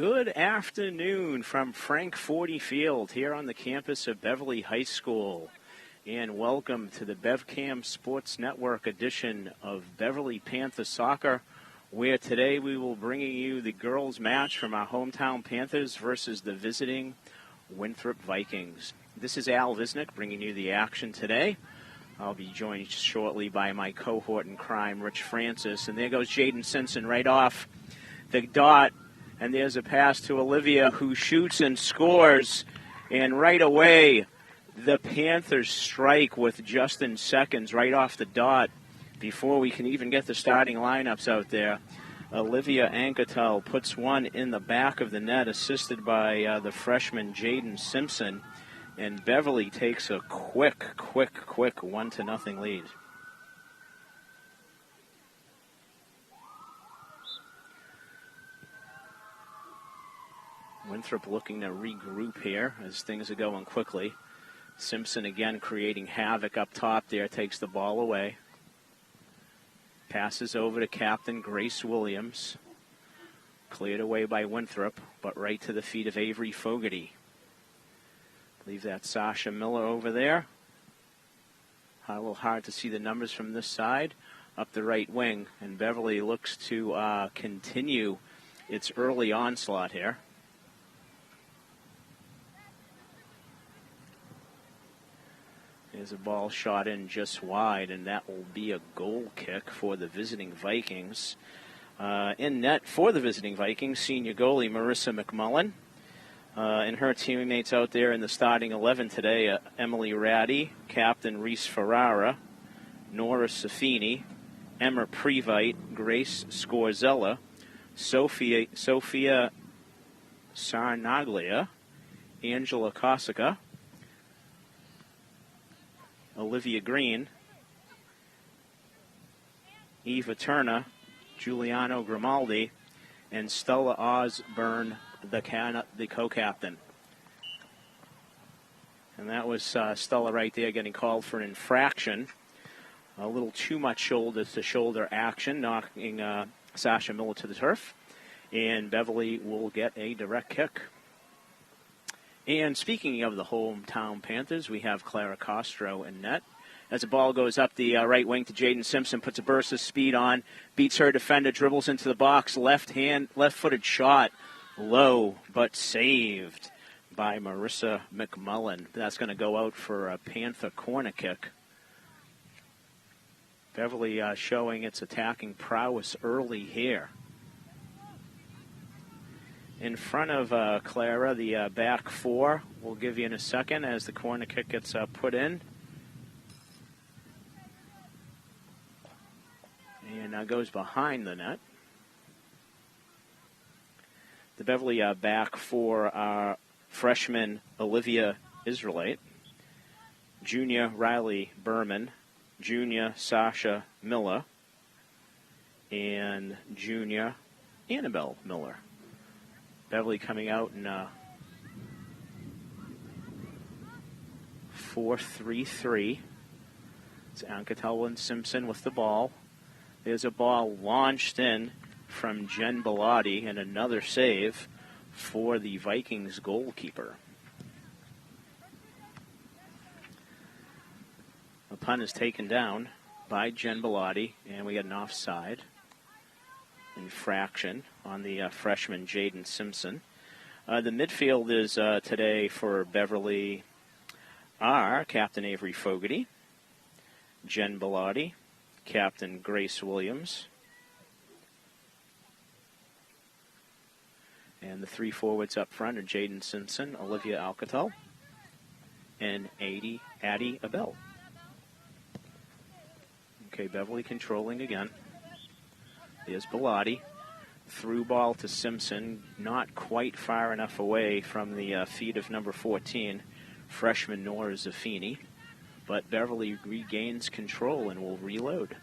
Good afternoon from Frank Forty Field here on the campus of Beverly High School. And welcome to the BevCam Sports Network edition of Beverly Panther Soccer, where today we will bringing you the girls match from our hometown Panthers versus the visiting Winthrop Vikings. This is Al Visnick bringing you the action today. I'll be joined shortly by my cohort in crime, Rich Francis. And there goes Jaden Simpson right off the dot. And there's a pass to Olivia, who shoots and scores. And right away, the Panthers strike with just in seconds right off the dot before we can even get the starting lineups out there. Olivia Anketel puts one in the back of the net, assisted by the freshman Jaden Simpson. And Beverly takes a quick 1-0 lead. Winthrop looking to regroup here as things are going quickly. Simpson again creating havoc up top there, takes the ball away. Passes over to Captain Grace Williams. Cleared away by Winthrop, but right to the feet of Avery Fogarty. Leave that Sasha Miller over there. A little hard to see the numbers from this side. Up the right wing, and Beverly looks to continue its early onslaught here. There's a ball shot in just wide, and that will be a goal kick for the visiting Vikings. In net for the visiting Vikings, senior goalie Marissa McMullen. And her teammates out there in the starting 11 today, Emily Ratty, Captain Reese Ferrara, Nora Safini, Emma Previte, Grace Scorzella, Sophia Sarnaglia, Angela Kosaka, Olivia Green, Eva Turner, Giuliano Grimaldi, and Stella Osborne, the co-captain. And that was Stella right there getting called for an infraction. A little too much shoulder-to-shoulder action, knocking Sasha Miller to the turf. And Beverly will get a direct kick. And speaking of the hometown Panthers, we have Clara Castro in net. As the ball goes up the right wing to Jaden Simpson, puts a burst of speed on, beats her defender, dribbles into the box, left-footed shot, low, but saved by Marissa McMullen. That's going to go out for a Panther corner kick. Beverly showing its attacking prowess early here. In front of Clara, the back four. We'll give you in a second as the corner kick gets put in. And now goes behind the net. The Beverly back four are freshman Olivia Israelite, junior Riley Berman, junior Sasha Miller, and junior Annabelle Miller. Beverly coming out in 4-3-3. It's Anketel and Simpson with the ball. There's a ball launched in from Jen Bellotti, and another save for the Vikings goalkeeper. The punt is taken down by Jen Bellotti, and we get an offside infraction on the freshman Jaden Simpson. The midfield is today for Beverly are Captain Avery Fogarty, Jen Bellotti, Captain Grace Williams, and the three forwards up front are Jaden Simpson, Olivia Alcatel, and Addie Abel. Okay, Beverly controlling again. There's Bellotti. Through ball to Simpson, not quite far enough away from the feet of number 14, freshman Nora Zaffini. But Beverly regains control and will reload.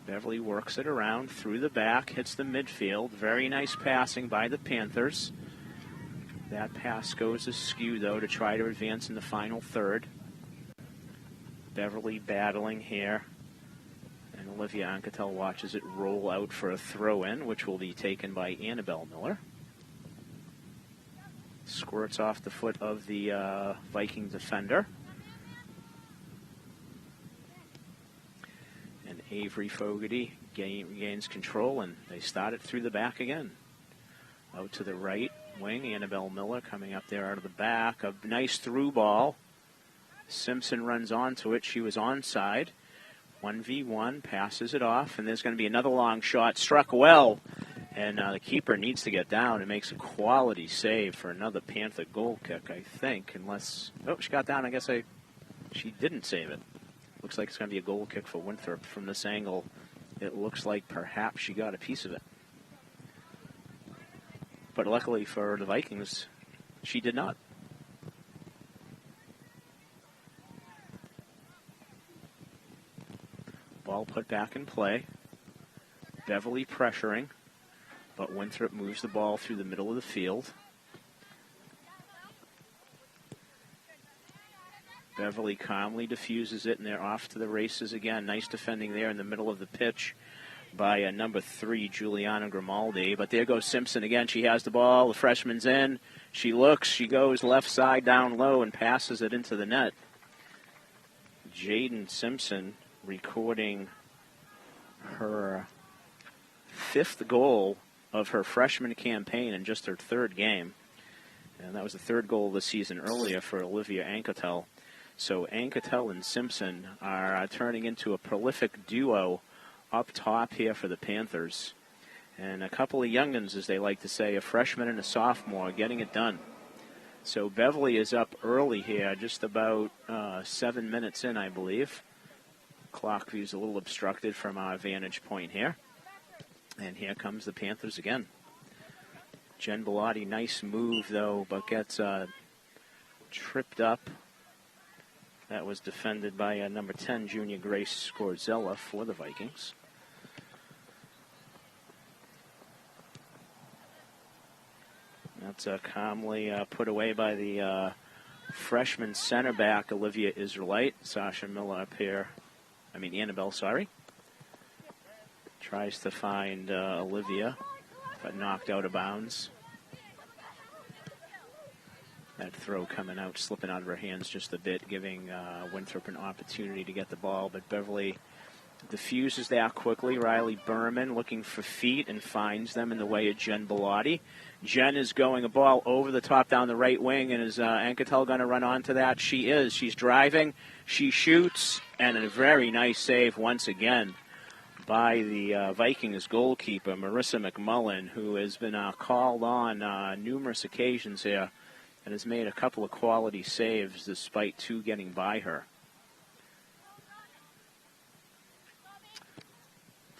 Beverly works it around through the back, hits the midfield. Very nice passing by the Panthers. That pass goes askew, though, to try to advance in the final third. Beverly battling here. And Olivia Anquetel watches it roll out for a throw-in, which will be taken by Annabelle Miller. Squirts off the foot of the Viking defender. And Avery Fogarty gains control, and they start it through the back again. Out to the right wing, Annabelle Miller coming up there out of the back. A nice through ball. Simpson runs onto it. She was onside. 1v1, passes it off, and there's going to be another long shot. Struck well, and the keeper needs to get down and makes a quality save for another Panther goal kick, I think, unless... Oh, she got down. I guess she didn't save it. Looks like it's going to be a goal kick for Winthrop. From this angle, it looks like perhaps she got a piece of it. But luckily for the Vikings, she did not. Ball put back in play. Beverly pressuring, but Winthrop moves the ball through the middle of the field. Beverly calmly diffuses it, and they're off to the races again. Nice defending there in the middle of the pitch by number 3, Juliana Grimaldi. But there goes Simpson again. She has the ball. The freshman's in. She looks. She goes left side down low and passes it into the net. Jaden Simpson recording her 5th goal of her freshman campaign in just her 3rd game. And that was the 3rd goal of the season earlier for Olivia Anquetel. So Anquetel and Simpson are turning into a prolific duo up top here for the Panthers. And a couple of young'uns, as they like to say, a freshman and a sophomore, getting it done. So Beverly is up early here, just about 7 minutes in, I believe. Clock view's a little obstructed from our vantage point here. And here comes the Panthers again. Jen Bellotti, nice move, though, but gets tripped up. That was defended by number 10, Junior Grace Scorzella for the Vikings. That's calmly put away by the freshman center back, Olivia Israelite. Sasha Miller up here. Annabelle, sorry. Tries to find Olivia, but knocked out of bounds. That throw coming out, slipping out of her hands just a bit, giving Winthrop an opportunity to get the ball. But Beverly diffuses that quickly. Riley Berman looking for feet and finds them in the way of Jen Bellotti. Jen is going a ball over the top down the right wing, and is Anquetel going to run onto that? She is. She's driving. She shoots, and a very nice save once again by the Vikings goalkeeper, Marissa McMullen, who has been called on numerous occasions here and has made a couple of quality saves despite 2 getting by her.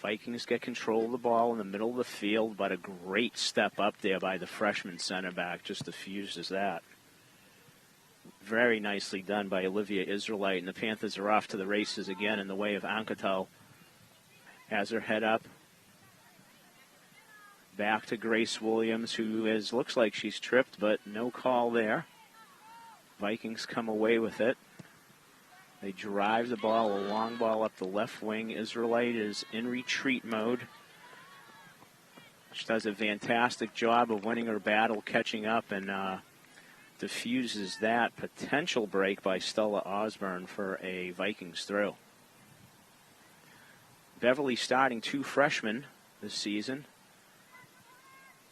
Vikings get control of the ball in the middle of the field, but a great step up there by the freshman center back, just diffuses that. Very nicely done by Olivia Israelite, and the Panthers are off to the races again in the way of Anquetel. Has her head up. Back to Grace Williams, who looks like she's tripped, but no call there. Vikings come away with it. They drive the ball, a long ball up the left wing. Israelite is in retreat mode. She does a fantastic job of winning her battle, catching up, and diffuses that potential break by Stella Osborne for a Vikings throw. Beverly starting 2 freshmen this season.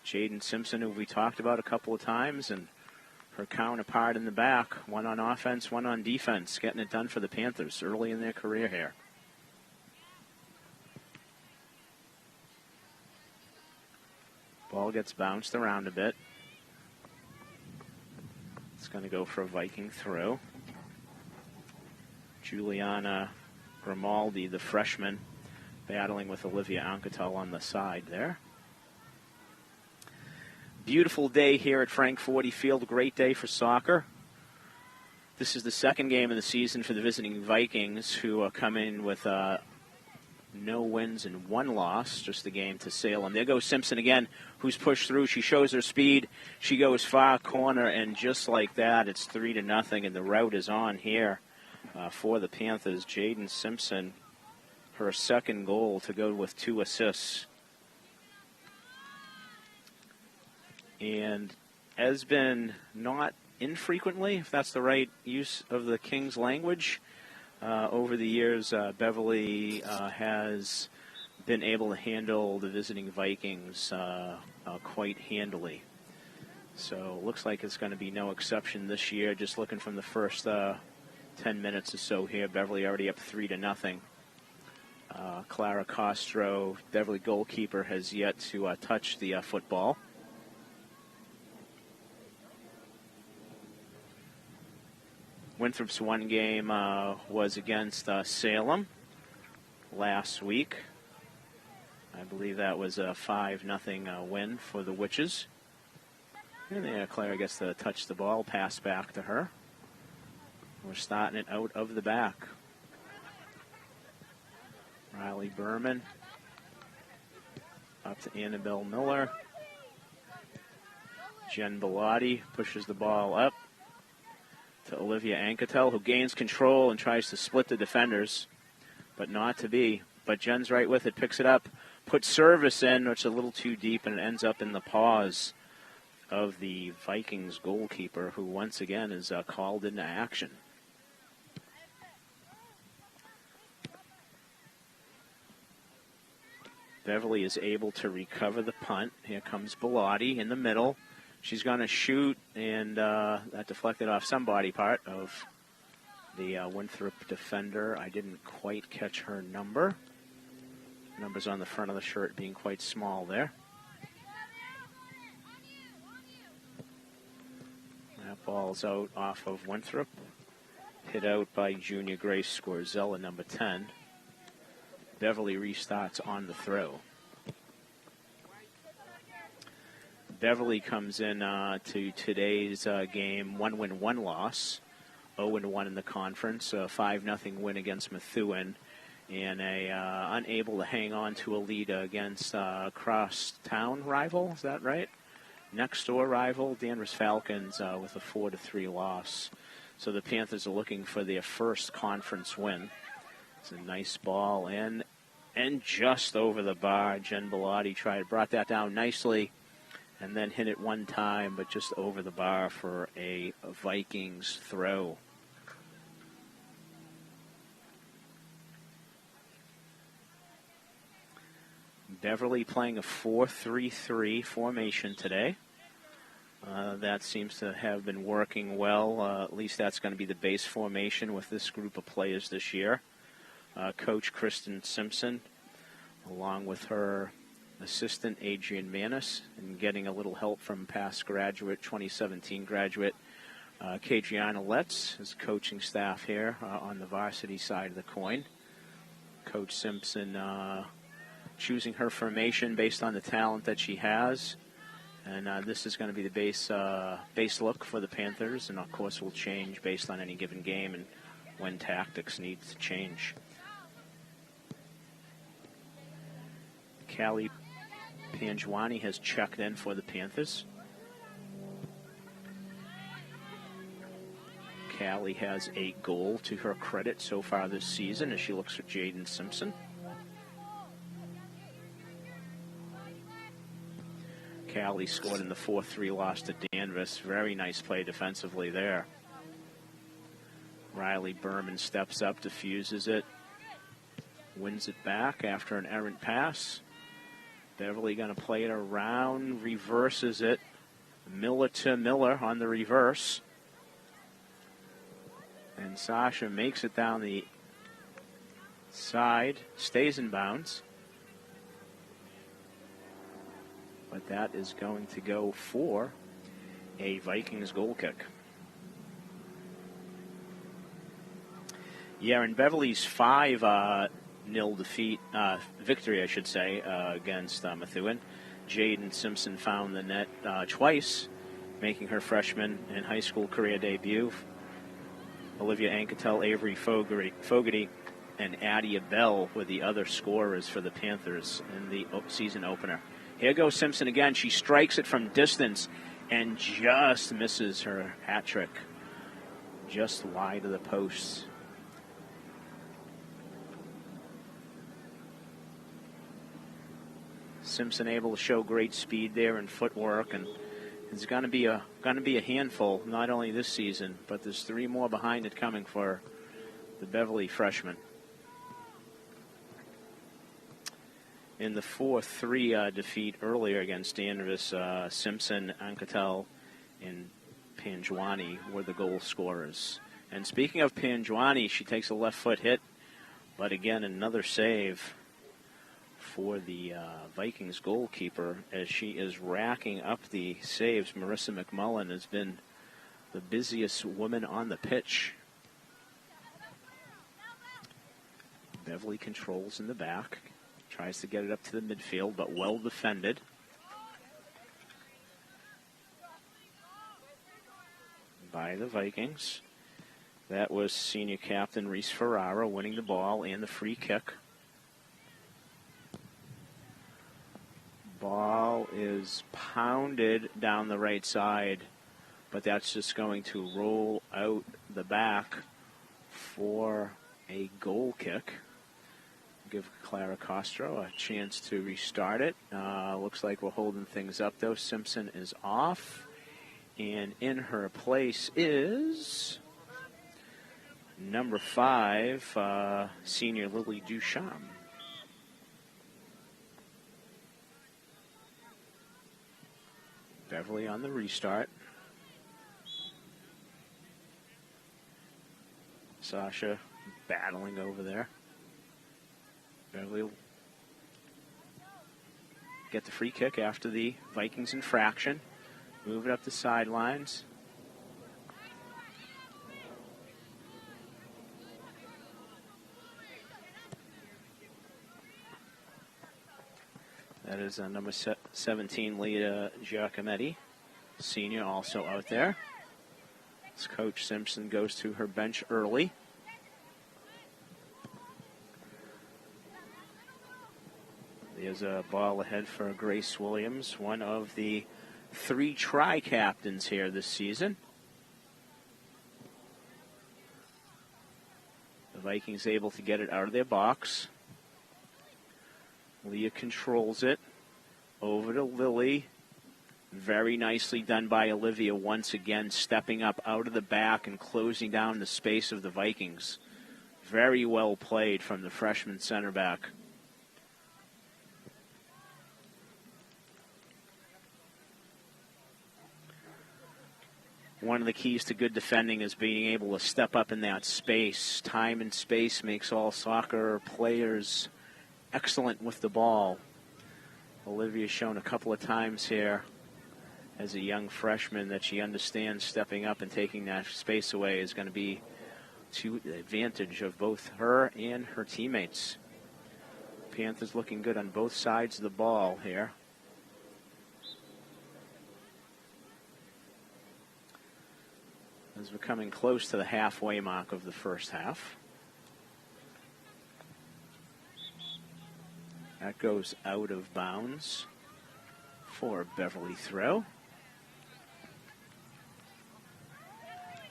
Jaden Simpson, who we talked about a couple of times, and her counterpart in the back, one on offense, one on defense, getting it done for the Panthers early in their career here. Ball gets bounced around a bit. It's going to go for a Viking throw. Juliana Grimaldi, the freshman, battling with Olivia Anquetel on the side there. Beautiful day here at Frank 40 Field. Great day for soccer. This is the 2nd game of the season for the visiting Vikings, who come in with no wins and 1 loss, just the game to Salem. There goes Simpson again, who's pushed through. She shows her speed. She goes far corner, and just like that, it's 3-0, and the route is on here for the Panthers. Jaden Simpson, her second goal to go with 2 assists. And has been not infrequently, if that's the right use of the King's language, over the years, Beverly has been able to handle the visiting Vikings quite handily. So looks like it's going to be no exception this year. Just looking from the first 10 minutes or so here, Beverly already up 3-0. Clara Castro, Beverly goalkeeper, has yet to touch the football. Winthrop's one game was against Salem last week. I believe that was a 5-0 win for the Witches. And there, Clara gets to touch the ball, pass back to her. We're starting it out of the back. Riley Berman up to Annabelle Miller. Jen Bellotti pushes the ball up to Olivia Anketel, who gains control and tries to split the defenders, but not to be. But Jen's right with it, picks it up, puts service in, which is a little too deep, and it ends up in the paws of the Vikings goalkeeper, who once again is called into action. Beverly is able to recover the punt. Here comes Bellotti in the middle. She's going to shoot, and that deflected off some body part of the Winthrop defender. I didn't quite catch her number. Numbers on the front of the shirt being quite small there. That ball's out off of Winthrop. Hit out by junior Grace Scorzella, number 10. Beverly restarts on the throw. Beverly comes in to today's game, 1 win, 1 loss, 0-1 in the conference, a 5-0 win against Methuen, and unable to hang on to a lead against crosstown rival. Is that right? Next door rival, Danvers Falcons, with a 4-3 loss. So the Panthers are looking for their first conference win. It's a nice ball in and just over the bar. Jen Bellotti brought that down nicely, and then hit it one time, but just over the bar for a Vikings throw. Beverly playing a 4-3-3 formation today. That seems to have been working well. At least that's going to be the base formation with this group of players this year. Coach Kristen Simpson, along with her assistant Adrian Manis, and getting a little help from past graduate, 2017 graduate, Kadriana Letts, his coaching staff here on the varsity side of the coin. Coach Simpson choosing her formation based on the talent that she has. And this is going to be the base look for the Panthers, and of course will change based on any given game and when tactics need to change. Callie Panjwani has checked in for the Panthers. Callie has a goal to her credit so far this season as she looks for Jaden Simpson. Callie scored in the 4-3 loss to Danvers. Very nice play defensively there. Riley Berman steps up, diffuses it, wins it back after an errant pass. Beverly going to play it around, reverses it. Miller to Miller on the reverse. And Sasha makes it down the side, stays in bounds. But that is going to go for a Vikings goal kick. Yeah, in Beverly's 5-0 victory, against Methuen, Jaden Simpson found the net twice, making her freshman and high school career debut. Olivia Anketel, Avery Fogarty, and Adia Bell were the other scorers for the Panthers in the season opener. Here goes Simpson again. She strikes it from distance and just misses her hat trick. Just wide of the posts. Simpson able to show great speed there and footwork, and it's going to be a handful not only this season, but there's 3 more behind it coming for the Beverly freshman. In the 4-3 defeat earlier against Danvers, Simpson, Anquetel, and Panjwani were the goal scorers. And speaking of Panjwani, she takes a left foot hit, but again, another save for the Vikings goalkeeper as she is racking up the saves. Marissa McMullen has been the busiest woman on the pitch. Beverly controls in the back. Tries to get it up to the midfield, but well defended. By the Vikings. That was senior captain Reese Ferrara winning the ball and the free kick. Ball is pounded down the right side, but that's just going to roll out the back for a goal kick. Give Clara Castro a chance to restart it. Looks like we're holding things up, though. Simpson is off. And in her place is number 5, senior Lily Duchamp. Beverly on the restart. Sasha battling over there. Beverly will get the free kick after the Vikings infraction. Move it up the sidelines. That is number 17, Leah Giacometti, senior, also out there. As Coach Simpson goes to her bench early. There's a ball ahead for Grace Williams, one of the 3 tri-captains here this season. The Vikings able to get it out of their box. Leah controls it. Over to Lily. Very nicely done by Olivia once again, stepping up out of the back and closing down the space of the Vikings. Very well played from the freshman center back. One of the keys to good defending is being able to step up in that space. Time and space makes all soccer players excellent with the ball. Olivia's shown a couple of times here as a young freshman that she understands stepping up and taking that space away is going to be to the advantage of both her and her teammates. Panthers looking good on both sides of the ball here. As we're coming close to the halfway mark of the first half. That goes out of bounds for Beverly throw.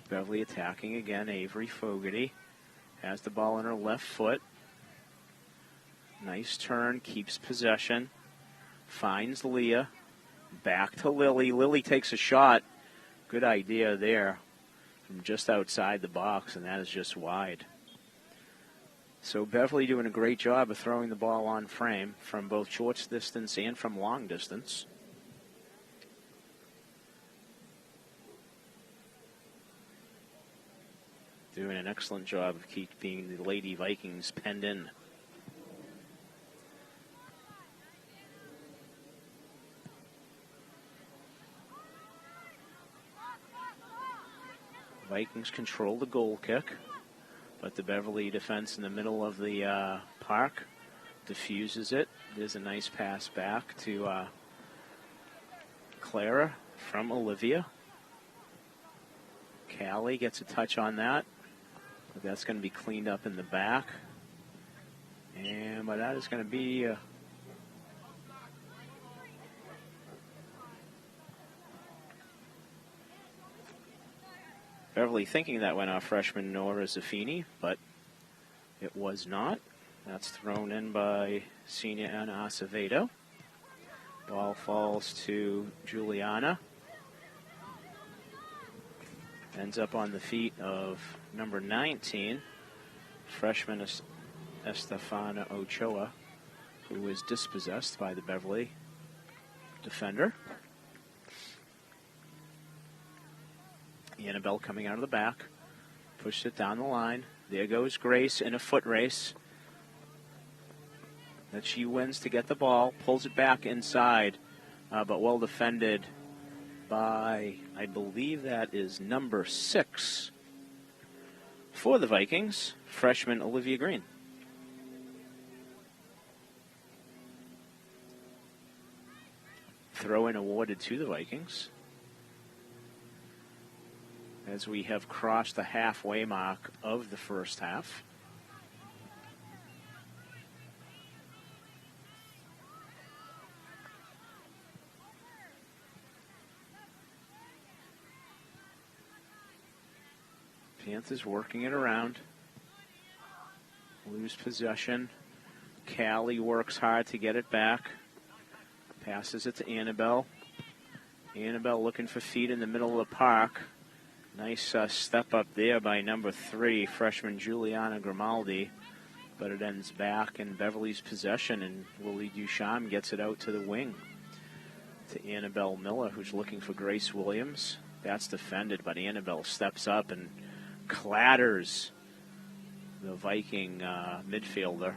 Beverly attacking again. Avery Fogarty has the ball on her left foot. Nice turn, keeps possession. Finds Leah. Back to Lily. Lily takes a shot. Good idea there from just outside the box, and that is just wide. So Beverly doing a great job of throwing the ball on frame from both short distance and from long distance. Doing an excellent job of keeping the Lady Vikings penned in. Vikings control the goal kick, but the Beverly defense in the middle of the park diffuses it. There's a nice pass back to Clara from Olivia. Callie gets a touch on that, but that's going to be cleaned up in the back. And but that is going to be Beverly thinking that went off freshman Nora Zaffini, but it was not. That's thrown in by senior Anna Acevedo. Ball falls to Juliana. Ends up on the feet of number 19, freshman Estefana Ochoa, who was dispossessed by the Beverly defender. Annabelle coming out of the back, pushed it down the line. There goes Grace in a foot race that she wins to get the ball, pulls it back inside, but well defended by, I believe that is number 6 for the Vikings, freshman Olivia Green. Throw-in awarded to the Vikings as we have crossed the halfway mark of the first half. Panthers working it around. Lose possession. Callie works hard to get it back. Passes it to Annabelle. Annabelle looking for feet in the middle of the park. Nice step up there by number 3, freshman Juliana Grimaldi. But it ends back in Beverly's possession, and Lily Duchamp gets it out to the wing to Annabelle Miller, who's looking for Grace Williams. That's defended, but Annabelle steps up and clatters the Viking midfielder.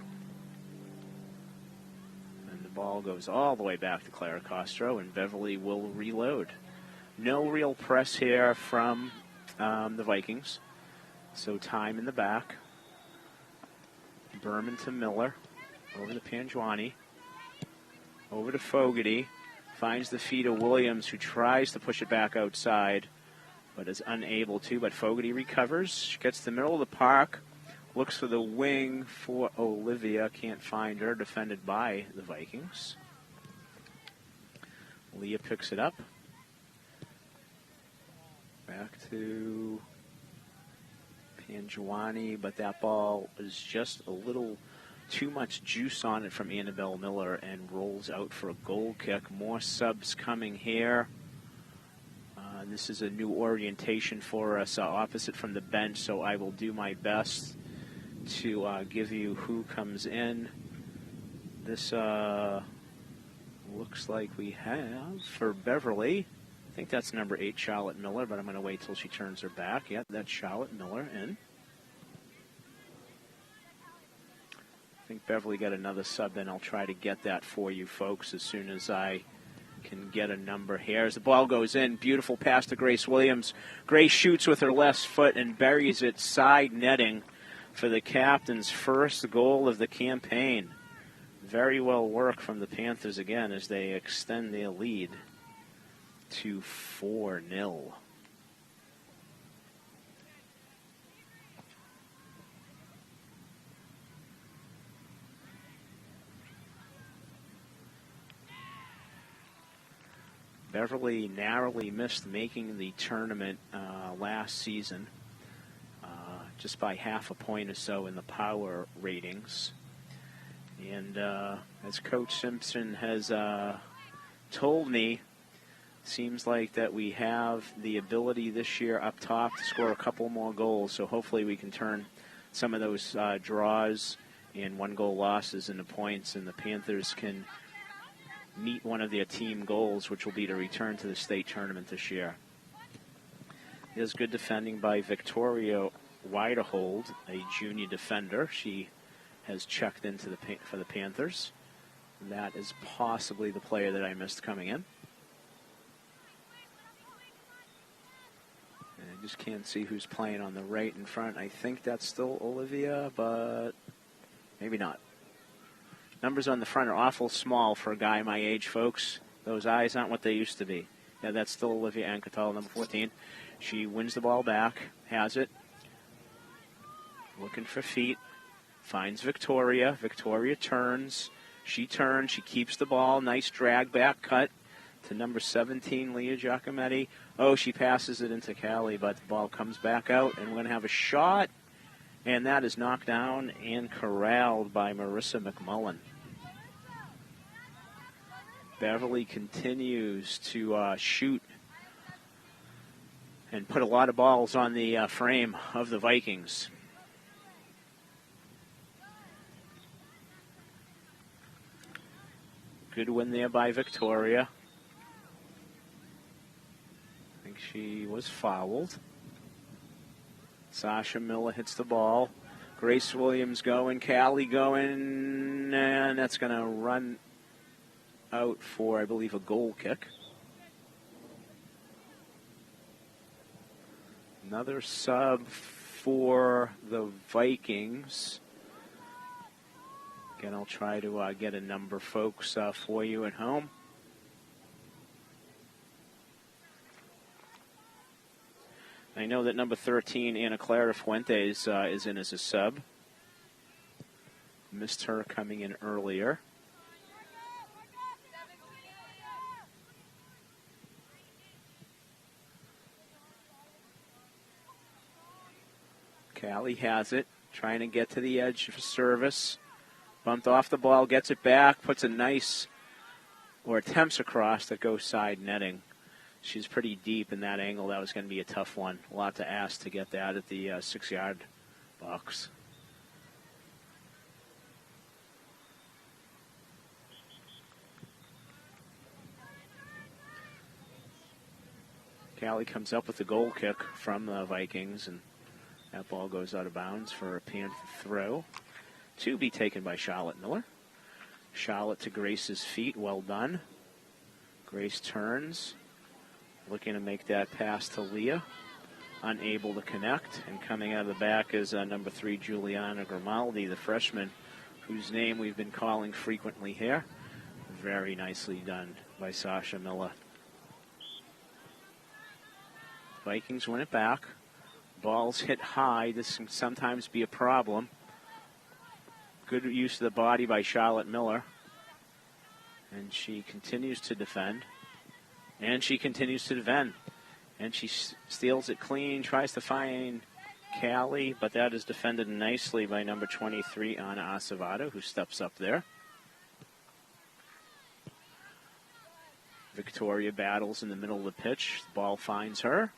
And the ball goes all the way back to Clara Castro, and Beverly will reload. No real press here from the Vikings. So time in the back. Berman to Miller. Over to Panjwani. Over to Fogarty. Finds the feet of Williams, who tries to push it back outside, but is unable to. But Fogarty recovers. She gets to the middle of the park. Looks for the wing for Olivia. Can't find her. Defended by the Vikings. Leah picks it up. Back to Panjwani, but that ball is just a little too much juice on it from Annabelle Miller and rolls out for a goal kick. More subs coming here. This is a new orientation for us, opposite from the bench, so I will do my best to give you who comes in. This looks like we have for Beverly. I think that's number 8, Charlotte Miller, but I'm going to wait till she turns her back. Yeah, that's Charlotte Miller in. I think Beverly got another sub in. I'll try to get that for you folks as soon as I can get a number here. As the ball goes in, beautiful pass to Grace Williams. Grace shoots with her left foot and buries it side netting for the captain's first goal of the campaign. Very well worked from the Panthers again as they extend their lead to 4-0. Beverly narrowly missed making the tournament last season, just by half a point or so in the power ratings. And as Coach Simpson has told me, seems like that we have the ability this year up top to score a couple more goals. So hopefully we can turn some of those draws and 1-goal losses into points, and the Panthers can meet one of their team goals, which will be to return to the state tournament this year. There's good defending by Victoria Widerhold, a junior defender. She has checked into for the Panthers. That is possibly the player that I missed coming in. And I just can't see who's playing on the right in front. I think that's still Olivia, but maybe not. Numbers on the front are awful small for a guy my age, folks. Those eyes aren't what they used to be. Yeah, that's still Olivia Anquetal, number 14. She wins the ball back, has it. Looking for feet. Finds Victoria. Victoria turns. She turns. She keeps the ball. Nice drag back cut to number 17, Leah Giacometti. Oh, she passes it into Callie, but the ball comes back out, and we're going to have a shot. And that is knocked down and corralled by Marissa McMullen. Beverly continues to shoot and put a lot of balls on the frame of the Vikings. Good win there by Victoria. I think she was fouled. Sasha Miller hits the ball. Grace Williams going, Callie going, and that's going to run out for, I believe, a goal kick. Another sub for the Vikings. Again, I'll try to get a number, folks, for you at home. I know that number 13, Ana Clara Fuentes, is in as a sub. Missed her coming in earlier. Callie has it, trying to get to the edge for service. Bumped off the ball, gets it back, puts a nice, or attempts a cross that goes side netting. She's pretty deep in that angle. That was going to be a tough one. A lot to ask to get that at the 6-yard box. Callie comes up with the goal kick from the Vikings, and that ball goes out of bounds for a Panther throw to be taken by Charlotte Miller. Charlotte to Grace's feet. Well done. Grace turns, looking to make that pass to Leah. Unable to connect. And coming out of the back is number 3, Juliana Grimaldi, the freshman, whose name we've been calling frequently here. Very nicely done by Sasha Miller. Vikings win it back. Balls hit high. This can sometimes be a problem. Good use of the body by Charlotte Miller. And she continues to defend. And she continues to defend. And she steals it clean, tries to find Callie, but that is defended nicely by number 23, Ana Acevedo, who steps up there. Victoria battles in the middle of the pitch. The ball finds her.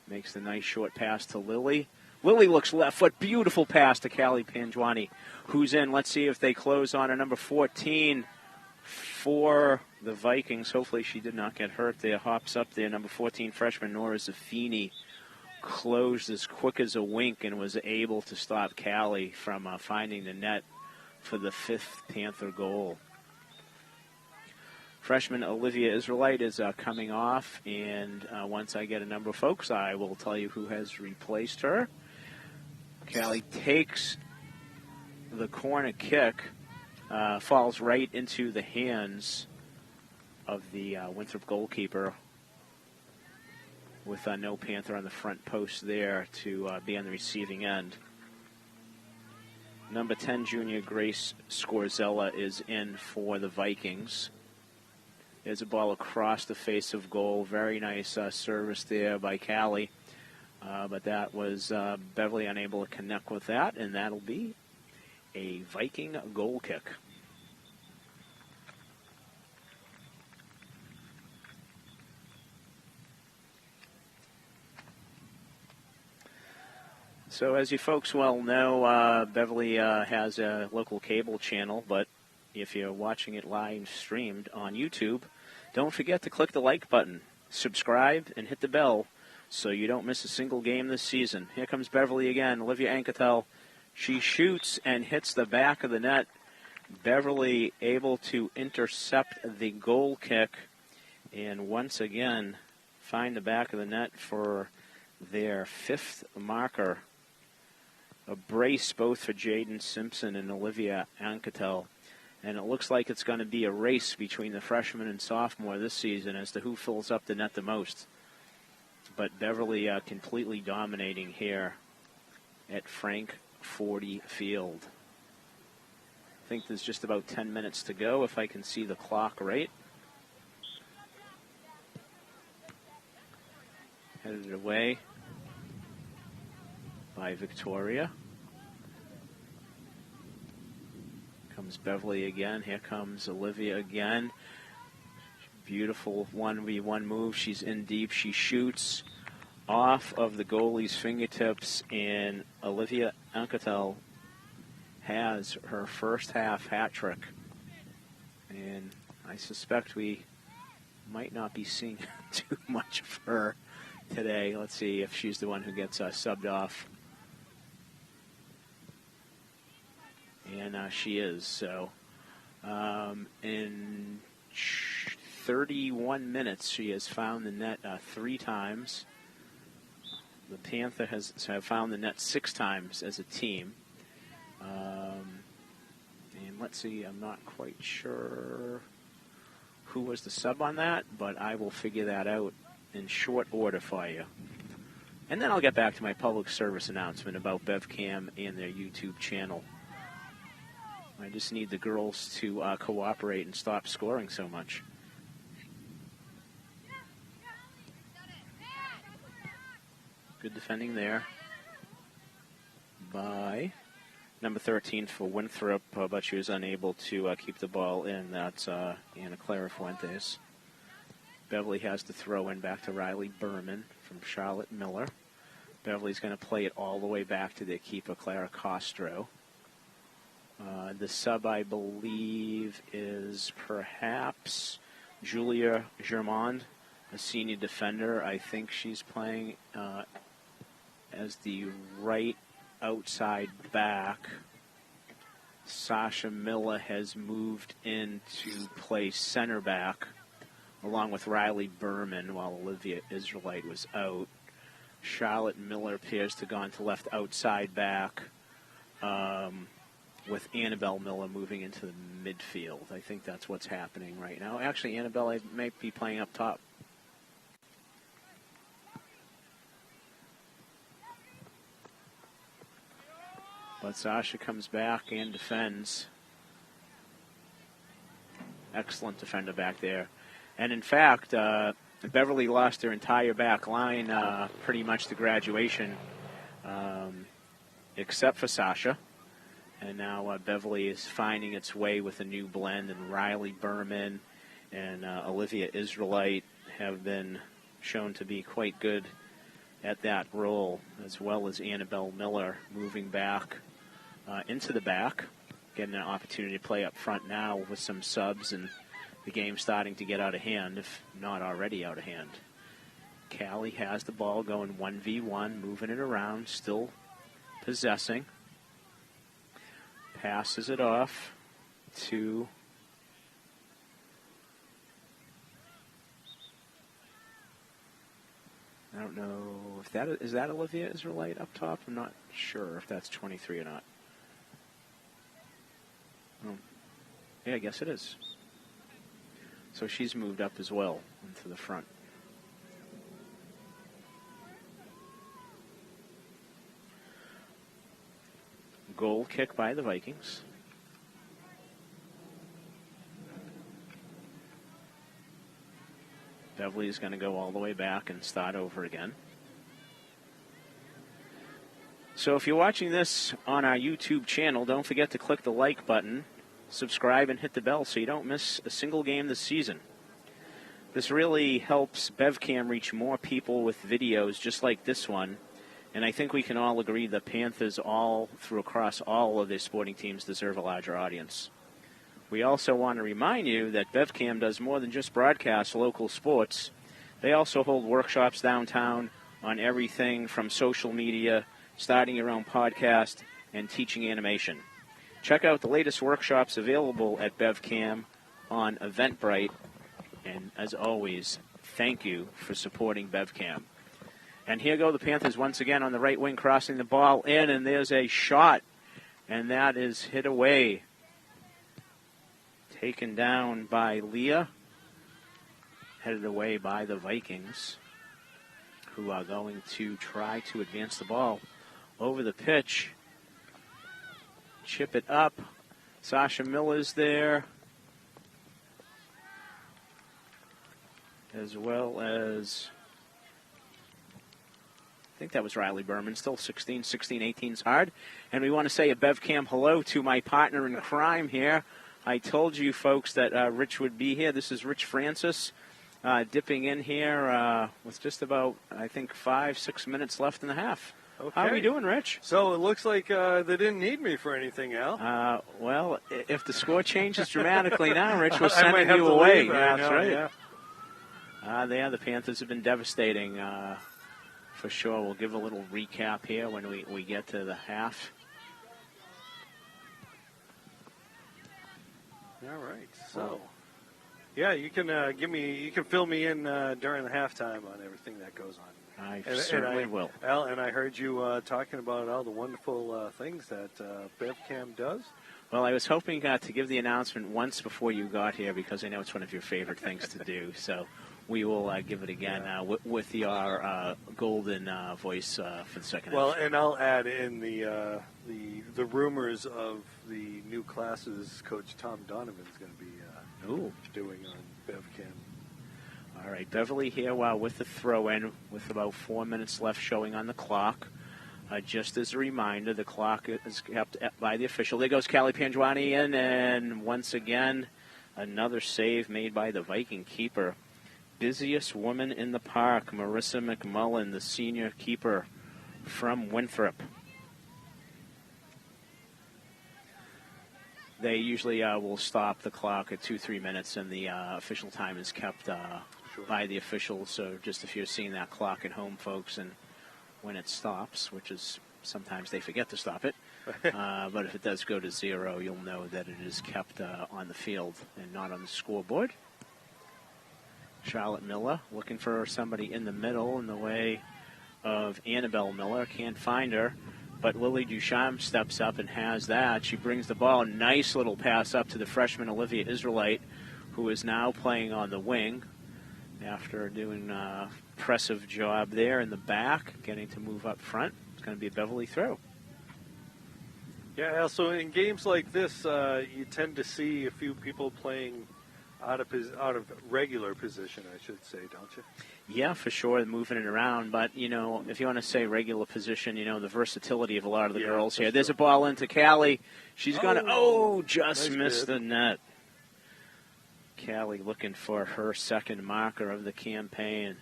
Makes the nice short pass to Lily. Lily looks left foot. Beautiful pass to Callie Panjwani, who's in. Let's see if they close on her. Number 14 for the Vikings. Hopefully she did not get hurt there. Hops up there. Number 14 freshman Nora Zaffini closed as quick as a wink and was able to stop Callie from finding the net for the 5th Panther goal. Freshman Olivia Israelite is coming off, and once I get a number of folks, I will tell you who has replaced her. Callie takes the corner kick, falls right into the hands of the Winthrop goalkeeper with no Panther on the front post there to be on the receiving end. Number 10, junior Grace Scorzella is in for the Vikings. There's a ball across the face of goal. Very nice service there by Callie. But that was Beverly unable to connect with that, and that'll be a Viking goal kick. So as you folks well know, Beverly has a local cable channel, but if you're watching it live streamed on YouTube, don't forget to click the like button, subscribe, and hit the bell so you don't miss a single game this season. Here comes Beverly again. Olivia Anketel. She shoots and hits the back of the net. Beverly able to intercept the goal kick and once again find the back of the net for their 5th marker. A brace both for Jaden Simpson and Olivia Anketel. And it looks like it's going to be a race between the freshman and sophomore this season as to who fills up the net the most. But Beverly completely dominating here at Frank 40 Field. I think there's just about 10 minutes to go if I can see the clock right. Headed away by Victoria. comes Beverly again. Here comes Olivia again. Beautiful 1v1 move. She's in deep. She shoots off of the goalie's fingertips, and Olivia Anquetil has her first half hat trick. And I suspect we might not be seeing too much of her today. Let's see if she's the one who gets subbed off. And she is. So in 31 minutes, she has found the net 3 times. The Panther has found the net 6 times as a team. And let's see, I'm not quite sure who was the sub on that, but I will figure that out in short order for you. And then I'll get back to my public service announcement about BevCam and their YouTube channel. I just need the girls to cooperate and stop scoring so much. Good defending there by number 13 for Winthrop, but she was unable to keep the ball in. That's Ana Clara Fuentes. Beverly has to throw in back to Riley Berman from Charlotte Miller. Beverly's going to play it all the way back to their keeper, Clara Castro. The sub, I believe, is perhaps Julia Germond, a senior defender. I think she's playing as the right outside back. Sasha Miller has moved in to play center back, along with Riley Berman, while Olivia Israelite was out. Charlotte Miller appears to have gone to left outside back, with Annabelle Miller moving into the midfield. I think that's what's happening right now. Actually, Annabelle may be playing up top. But Sasha comes back and defends. Excellent defender back there. And in fact, Beverly lost their entire back line pretty much to graduation, except for Sasha. And now Beverly is finding its way with a new blend, and Riley Berman and Olivia Israelite have been shown to be quite good at that role, as well as Annabelle Miller moving back into the back, getting an opportunity to play up front now with some subs, and the game starting to get out of hand, if not already out of hand. Callie has the ball going 1v1, moving it around, still possessing. Passes it off to I don't know if that is that Olivia Israelite up top. I'm not sure if that's 23 or not. Oh. Yeah, I guess it is. So she's moved up as well into the front. Goal kick by the Vikings. Beverly is going to go all the way back and start over again. So if you're watching this on our YouTube channel, don't forget to click the like button, subscribe, and hit the bell so you don't miss a single game this season. This really helps BevCam reach more people with videos just like this one. And I think we can all agree the Panthers across all of their sporting teams deserve a larger audience. We also want to remind you that BevCam does more than just broadcast local sports. They also hold workshops downtown on everything from social media, starting your own podcast, and teaching animation. Check out the latest workshops available at BevCam on Eventbrite. And as always, thank you for supporting BevCam. And here go the Panthers once again on the right wing, crossing the ball in, and there's a shot, and that is hit away. Taken down by Leah, headed away by the Vikings, who are going to try to advance the ball over the pitch. Chip it up. Sasha Miller's there, as well as think that was Riley Berman, still 16, 18's hard. And we want to say a BevCam hello to my partner in crime here. I told you folks that Rich would be here. This is Rich Francis dipping in here with just about, I think, 5-6 minutes left in the half. Okay. How are we doing, Rich? So it looks like they didn't need me for anything, Al. Well, if the score changes dramatically now, Rich, we're I might sending have you to away. leave. Yeah, I that's know, right. Yeah. The Panthers have been devastating for sure. We'll give a little recap here when we get to the half. All right. So, yeah, you can you can fill me in during the halftime on everything that goes on. I certainly will. Al, and I heard you talking about all the wonderful things that BevCam does. Well, I was hoping to give the announcement once before you got here because I know it's one of your favorite things to do. So we will give it again with your golden voice for the second half. Well, and I'll add in the rumors of the new classes Coach Tom Donovan's going to be doing on BevCam. All right, Beverly here with the throw-in with about 4 minutes left showing on the clock. Just as a reminder, the clock is kept by the official. There goes Callie Panjwani in, and once again, another save made by the Viking keeper. Busiest woman in the park, Marissa McMullen, the senior keeper from Winthrop. They usually will stop the clock at 2-3 minutes, and the official time is kept by the officials. So just if you're seeing that clock at home, folks, and when it stops, which is sometimes they forget to stop it, but if it does go to 0, you'll know that it is kept on the field and not on the scoreboard. Charlotte Miller looking for somebody in the middle in the way of Annabelle Miller. Can't find her, but Lily Duchamp steps up and has that. She brings the ball. Nice little pass up to the freshman Olivia Israelite, who is now playing on the wing after doing an impressive job there in the back, getting to move up front. It's going to be a Beverly throw. Yeah, so in games like this, you tend to see a few people playing out of regular position, I should say, don't you? Yeah, for sure, moving it around. But, if you want to say regular position, the versatility of a lot of the girls here. There's a ball into Callie. She's going to, just nice missed the net. Callie looking for her second marker of the campaign.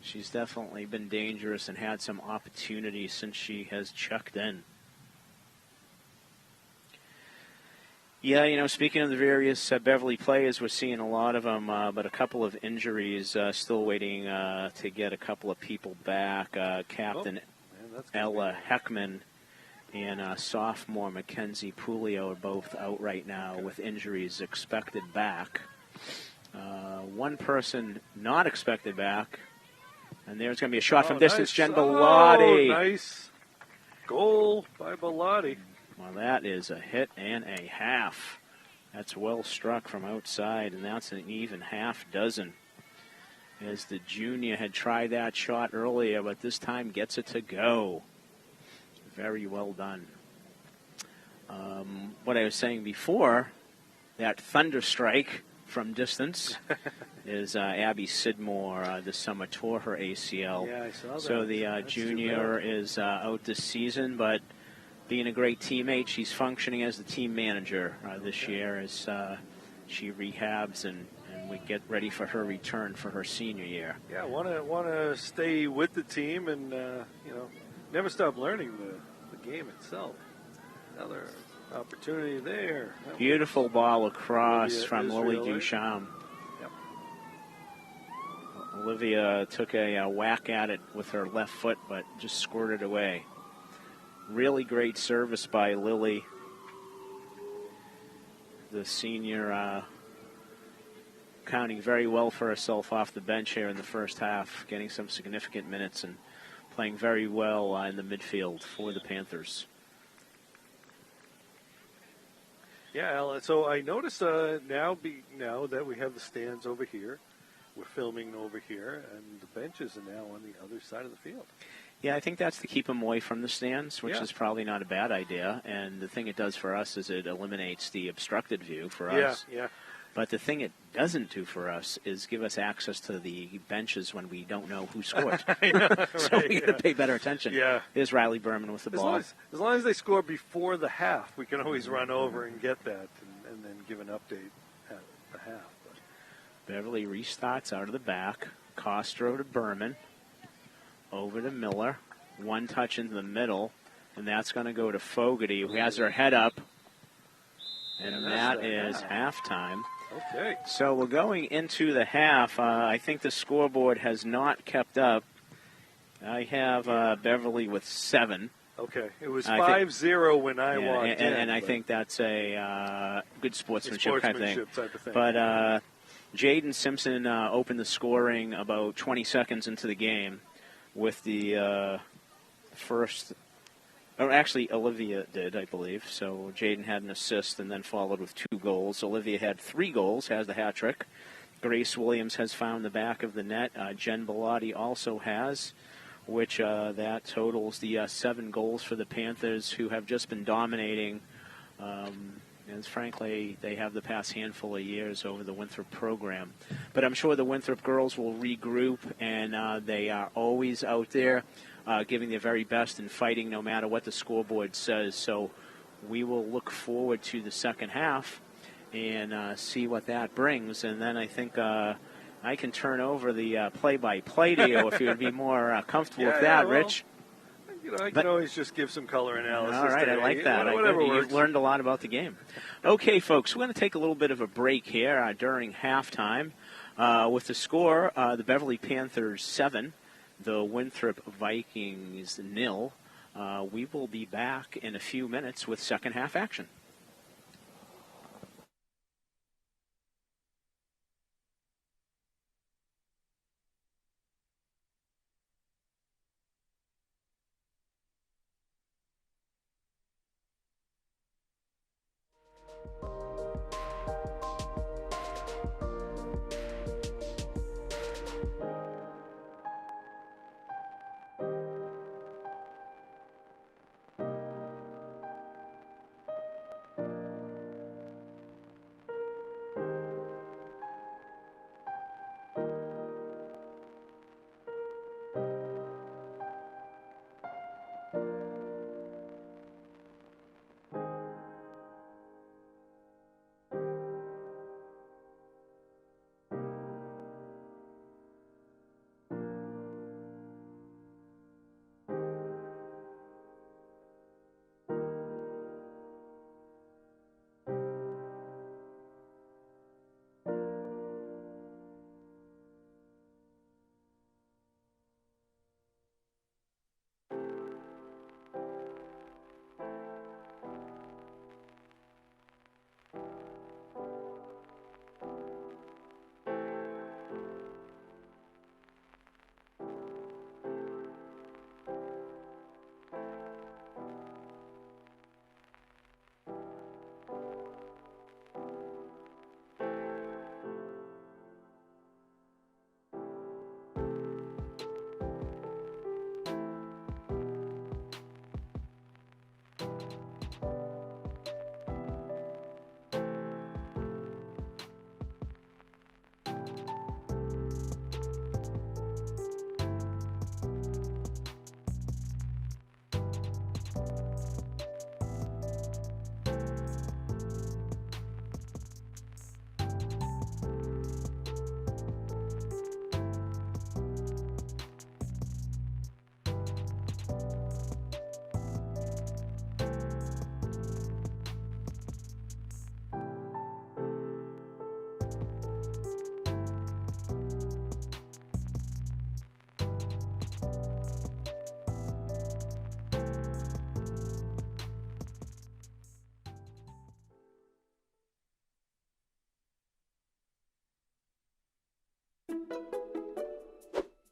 She's definitely been dangerous and had some opportunities since she has checked in. Yeah, speaking of the various Beverly players, we're seeing a lot of them, but a couple of injuries, still waiting to get a couple of people back. Captain Ella Heckman and sophomore Mackenzie Pulio are both out right now with injuries expected back. One person not expected back, and there's going to be a shot from distance. Nice. Jen Bellotti. Nice goal by Bellotti. Well, that is a hit and a half. That's well struck from outside, and that's an even half dozen. As the junior had tried that shot earlier, but this time gets it to go. Very well done. What I was saying before, that thunder strike from distance is Abby Sidmore this summer tore her ACL. Yeah, I saw that. So the junior is out this season, but being a great teammate, she's functioning as the team manager this year as she rehabs and we get ready for her return for her senior year. Yeah, want to stay with the team and never stop learning the game itself. Another opportunity there. Beautiful ball across from Lily Duchamp. Yep. Olivia took a whack at it with her left foot, but just squirted away. Really great service by Lily. The senior counting very well for herself off the bench here in the first half, getting some significant minutes and playing very well in the midfield for the Panthers. Yeah, so I noticed now that we have the stands over here, we're filming over here, and the benches are now on the other side of the field. Yeah, I think that's to keep them away from the stands, which is probably not a bad idea. And the thing it does for us is it eliminates the obstructed view for us. Yeah. But the thing it doesn't do for us is give us access to the benches when we don't know who scored. I know, So right, we got to pay better attention. Yeah. There's Riley Berman with the ball. As long as they score before the half, we can always run over and get that and then give an update at the half. But. Beverly restarts out of the back. Costro to Berman. Over to Miller. One touch into the middle. And that's going to go to Fogarty, who has her head up. And that is halftime. Okay. So we're going into the half. I think the scoreboard has not kept up. I have Beverly with 7. Okay. It was 5-0 when I walked in. And I think that's a good sportsmanship kind of thing. Type of thing. But Jaden Simpson opened the scoring about 20 seconds into the game with the first. Oh, actually, Olivia did, I believe. So Jaden had an assist and then followed with 2 goals. Olivia had 3 goals, has the hat trick. Grace Williams has found the back of the net. Jen Bellotti also has, which that totals the 7 goals for the Panthers, who have just been dominating. And frankly, they have the past handful of years over the Winthrop program. But I'm sure the Winthrop girls will regroup, and they are always out there giving their very best and fighting no matter what the scoreboard says. So we will look forward to the second half and see what that brings. And then I think I can turn over the play-by-play to you if you would be more comfortable with that, Rich. I can always just give some color analysis. All right, today. I like that. You've learned a lot about the game. Okay, folks, we're going to take a little bit of a break here during halftime. With the score, the Beverly Panthers 7, the Winthrop Vikings 0. We will be back in a few minutes with second half action.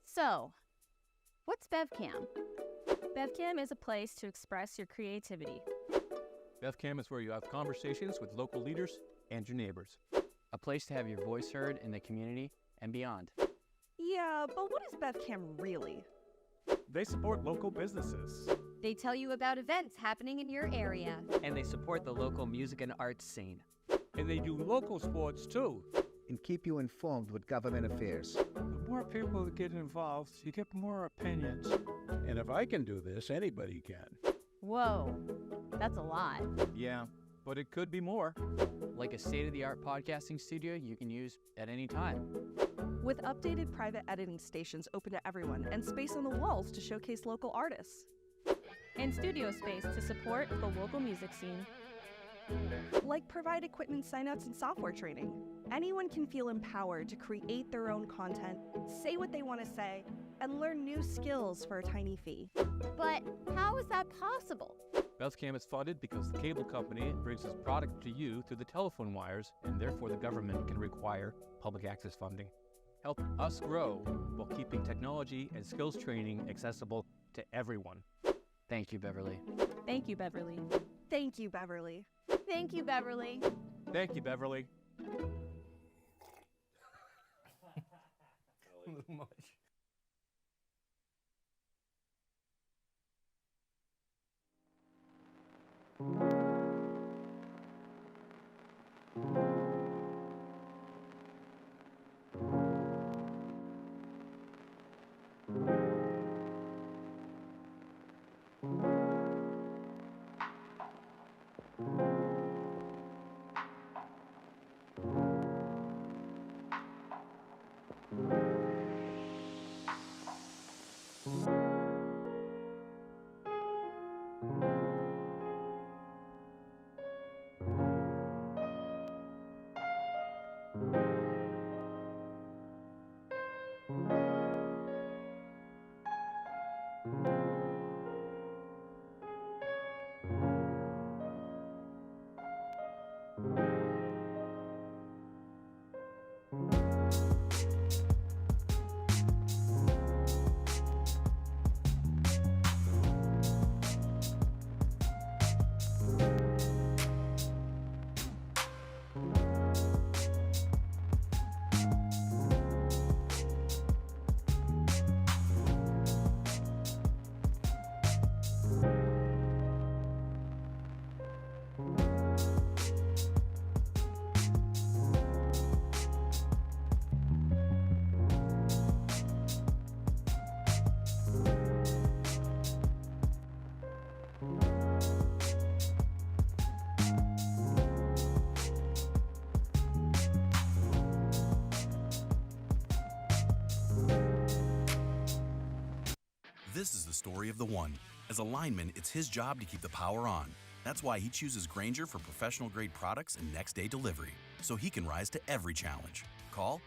So, what's BevCam? BevCam is a place to express your creativity. BevCam is where you have conversations with local leaders and your neighbors. A place to have your voice heard in the community and beyond. Yeah, but what is BevCam really? They support local businesses. They tell you about events happening in your area. And they support the local music and arts scene. And they do local sports too. And keep you informed with government affairs. The more people that get involved, you get more opinions. And if I can do this, anybody can. Whoa, that's a lot. Yeah, but it could be more. Like a state-of-the-art podcasting studio you can use at any time. With updated private editing stations open to everyone and space on the walls to showcase local artists. And studio space to support the local music scene. Like provide equipment signouts and software training. Anyone can feel empowered to create their own content, say what they want to say, and learn new skills for a tiny fee. But how is that possible? BevCam is funded because the cable company brings its product to you through the telephone wires, and therefore the government can require public access funding. Help us grow while keeping technology and skills training accessible to everyone. Thank you, Beverly. Thank you, Beverly. Thank you, Beverly. Thank you, Beverly. Thank you, Beverly. A little much. This is the story of the one. As a lineman, it's his job to keep the power on. That's why he chooses Grainger for professional-grade products and next-day delivery, so he can rise to every challenge. Call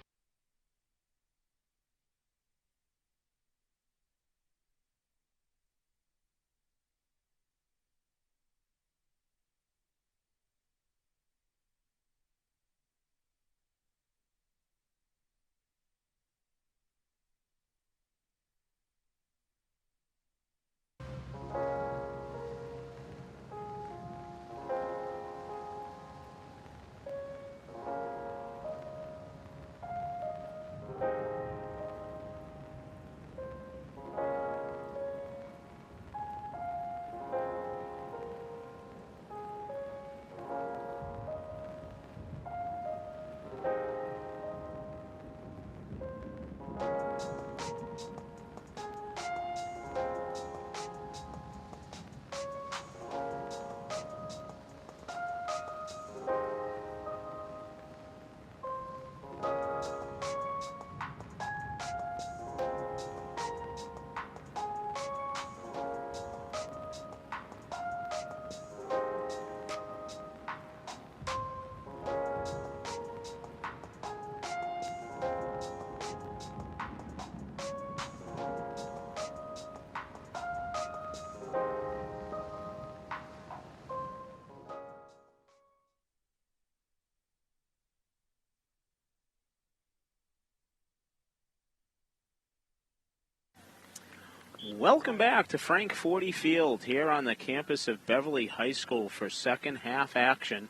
Welcome back to Frank 40 Field here on the campus of Beverly High School for second half action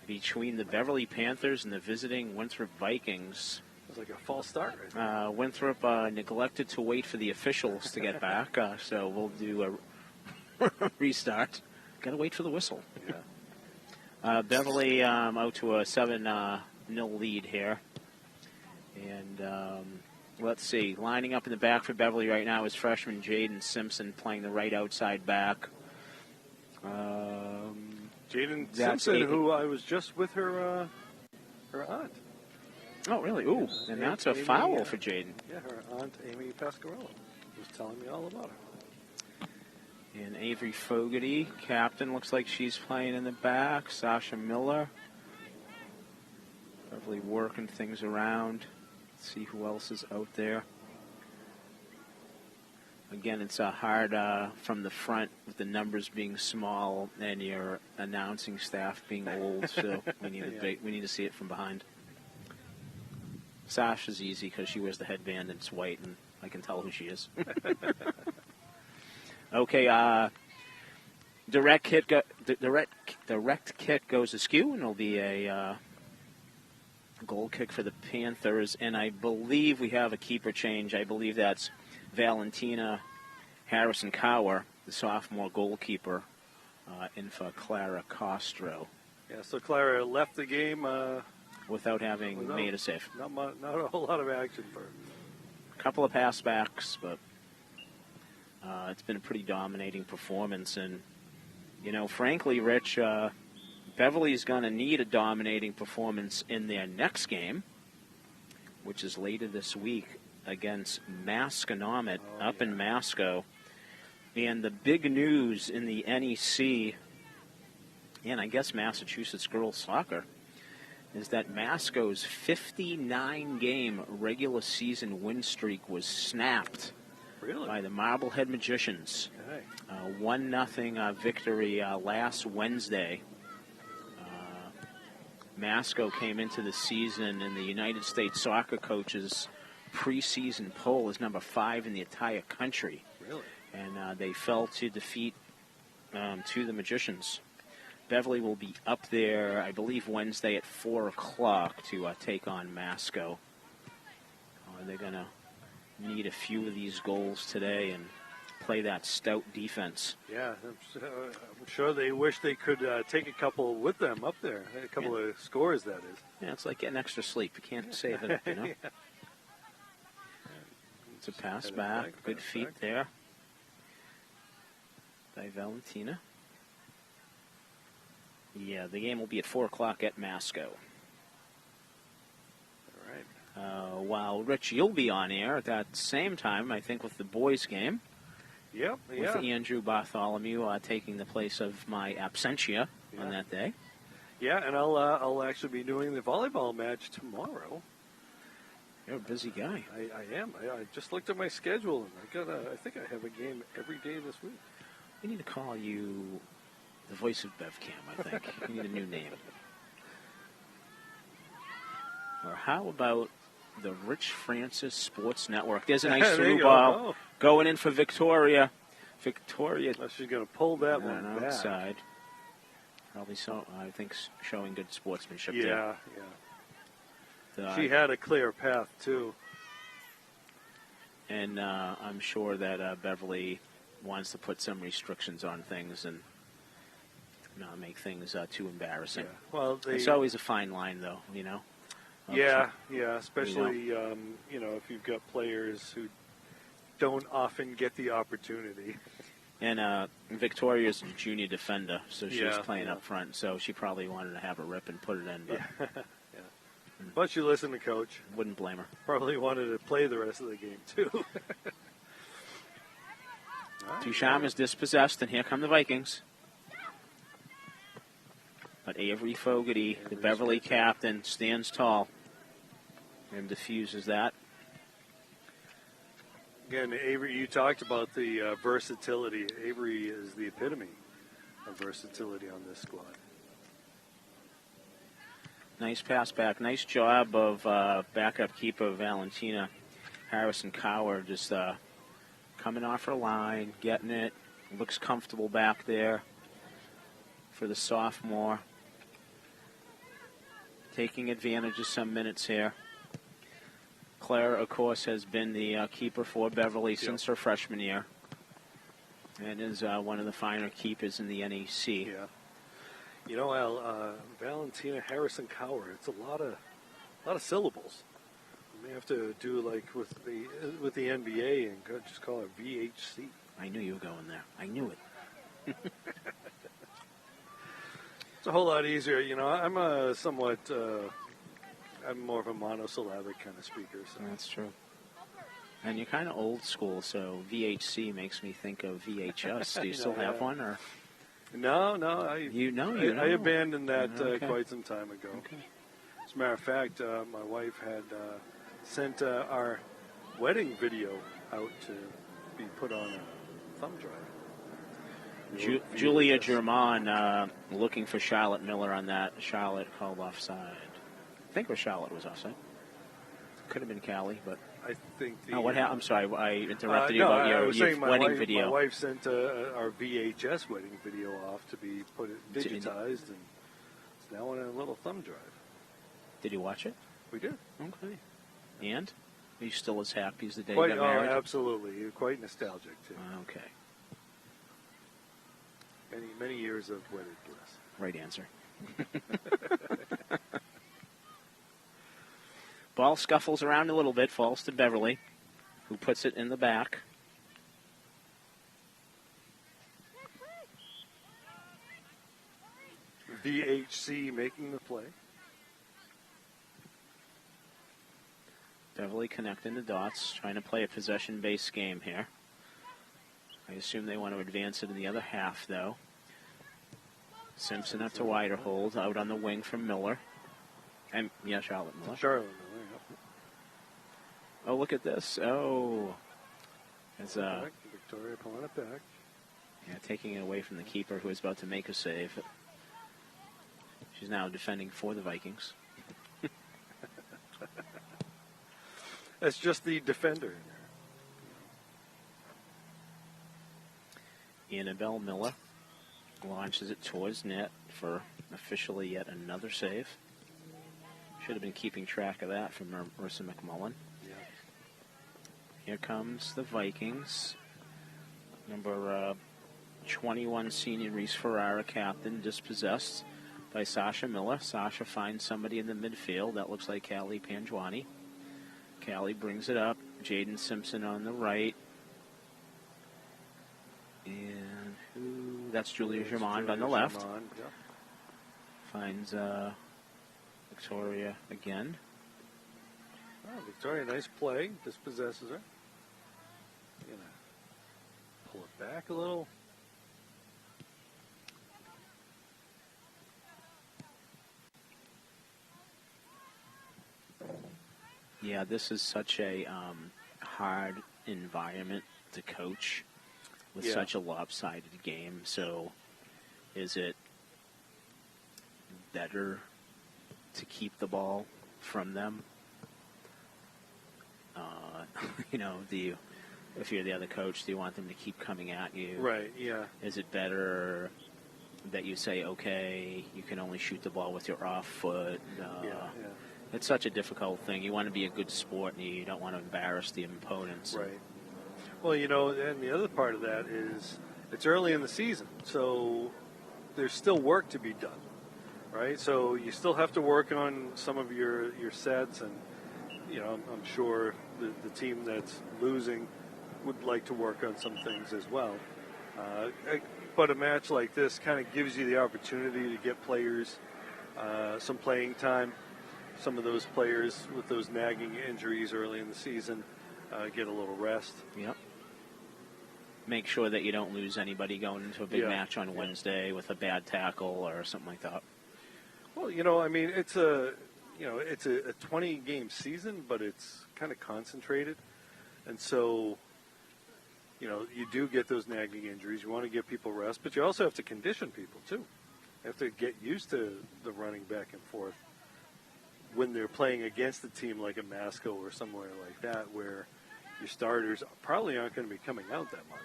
between the Beverly Panthers and the visiting Winthrop Vikings. was like a false start. Right? Winthrop neglected to wait for the officials to get back, so we'll do a restart. Got to wait for the whistle. Yeah. Beverly out to a 7-0 lead here. And let's see. Lining up in the back for Beverly right now is freshman Jaden Simpson playing the right outside back. Jaden Simpson, who I was just with her aunt. Oh, really? Ooh, and that's a foul for Jaden. Yeah, her aunt, Amy Pasquarello, was telling me all about her. And Avery Fogarty, captain, looks like she's playing in the back. Sasha Miller. Beverly working things around. Let's see who else is out there. Again, it's hard from the front with the numbers being small and your announcing staff being old, so we need to see it from behind. Sasha's easy because she wears the headband and it's white, and I can tell who she is. Okay, direct kick goes askew, and it'll be a goal kick for the Panthers. And I believe we have a keeper change. I believe that's Valentina Harrison-Cower, the sophomore goalkeeper, in for Clara Castro. Yeah, so Clara left the game without having made a save. Not a whole lot of action for her. A couple of pass backs, but it's been a pretty dominating performance. And, frankly, Rich, Beverly's going to need a dominating performance in their next game, which is later this week against Masconomet in Masco. And the big news in the NEC, and I guess Massachusetts girls soccer, is that Masco's 59-game regular season win streak was snapped by the Marblehead Magicians. Okay. 1-0 victory last Wednesday. Masco came into the season in the United States Soccer Coaches preseason poll as number 5 in the entire country. Really? And they fell to defeat to the Magicians. Beverly will be up there, I believe, Wednesday at 4 o'clock to take on Masco. They're going to need a few of these goals today and play that stout defense. Yeah, I'm sure they wish they could take a couple with them up there. A couple of scores, that is. Yeah, it's like getting extra sleep. You can't save it, Yeah. It's a pass back. Good feet there by Valentina. Yeah, the game will be at 4 o'clock at Masco. All right. While, Rich, you'll be on air at that same time, I think, with the boys' game. Yep, with Andrew Bartholomew taking the place of my absentia on that day. Yeah, and I'll actually be doing the volleyball match tomorrow. You're a busy guy. I am. I just looked at my schedule, and I think I have a game every day this week. We need to call you the voice of BevCam, I think. We need a new name. Or how about the Rich Francis Sports Network? There's a nice through ball going in for Victoria. Victoria. Oh, she's going to pull that one outside. Probably so. I think showing good sportsmanship there. Yeah. She had a clear path, too. And I'm sure that Beverly wants to put some restrictions on things and not make things too embarrassing. Yeah. Well, it's always a fine line, though, Yeah, especially, if you've got players who don't often get the opportunity. And Victoria's a junior defender, so she was playing up front, so she probably wanted to have a rip and put it in. But But she listened to Coach. Wouldn't blame her. Probably wanted to play the rest of the game, too. Duchamp is dispossessed, and here come the Vikings. But Avery Fogarty, the Beverly captain, stands tall and diffuses that. Again, Avery, you talked about the versatility. Avery is the epitome of versatility on this squad. Nice pass back. Nice job of backup keeper Valentina Harrison-Cower just coming off her line, getting it. Looks comfortable back there for the sophomore. Taking advantage of some minutes here. Claire, of course, has been the keeper for Beverly since her freshman year, and is one of the finer keepers in the NEC. Yeah. You know, Al, Valentina Harrison Cower. It's a lot of syllables. You may have to do like with the NBA and just call it VHC. I knew you were going there. I knew it. It's a whole lot easier. You know, I'm a somewhat. I'm more of a monosyllabic kind of speaker. So. That's true. And you're kind of old school, so VHC makes me think of VHS. Do you still have one, or? No. I abandoned that quite some time ago. Okay. As a matter of fact, my wife had sent our wedding video out to be put on a thumb drive. Julia German looking for Charlotte Miller on that. Charlotte called offside. I think Charlotte was offside. Could have been Callie, but I think. What happened? I'm sorry, I interrupted you about your wedding video. My wife sent our VHS wedding video off to be digitized, and it's now on a little thumb drive. Did you watch it? We did. Okay. And are you still as happy as the day Quite, you got married? Absolutely. Quite nostalgic too. Okay. Many years of wedded bliss. Right answer. Ball scuffles around a little bit, falls to Beverly, who puts it in the back. VHC making the play. Beverly connecting the dots, trying to play a possession-based game here. I assume they want to advance it in the other half, though. Simpson up to Widerhold, out on the wing from Miller. And, Charlotte Miller. Charlotte Miller, yeah. Oh, look at this. Oh. It's Victoria pulling it back. Yeah, taking it away from the keeper who is about to make a save. She's now defending for the Vikings. That's just the defender. Annabelle Miller launches it towards net for officially yet another save. Should have been keeping track of that from Marissa McMullen. Yeah. Here comes the Vikings. Number 21 senior Reese Ferrara, captain, dispossessed by Sasha Miller. Sasha finds somebody in the midfield. That looks like Callie Panjwani. Callie brings it up. Jaden Simpson on the right. And that's Julia Germond on the left. Yeah. Finds Victoria again. Oh, Victoria, nice play. Dispossesses her. Gonna pull it back a little. Yeah, this is such a hard environment to coach with such a lopsided game. So is it better to keep the ball from them? If you're the other coach, do you want them to keep coming at you? Right, yeah. Is it better that you say, okay, you can only shoot the ball with your off foot? It's such a difficult thing. You want to be a good sport, and you don't want to embarrass the opponents. Right. Well, and the other part of that is it's early in the season, so there's still work to be done, right? So you still have to work on some of your sets, and, I'm sure the team that's losing would like to work on some things as well. But a match like this kind of gives you the opportunity to get players some playing time. Some of those players with those nagging injuries early in the season get a little rest. Yep. Make sure that you don't lose anybody going into a big match on Wednesday with a bad tackle or something like that. Well, it's a 20-game season, but it's kind of concentrated, and so you do get those nagging injuries. You want to give people rest, but you also have to condition people too. You have to get used to the running back and forth when they're playing against a team like a Masco or somewhere like that, where your starters probably aren't going to be coming out that much.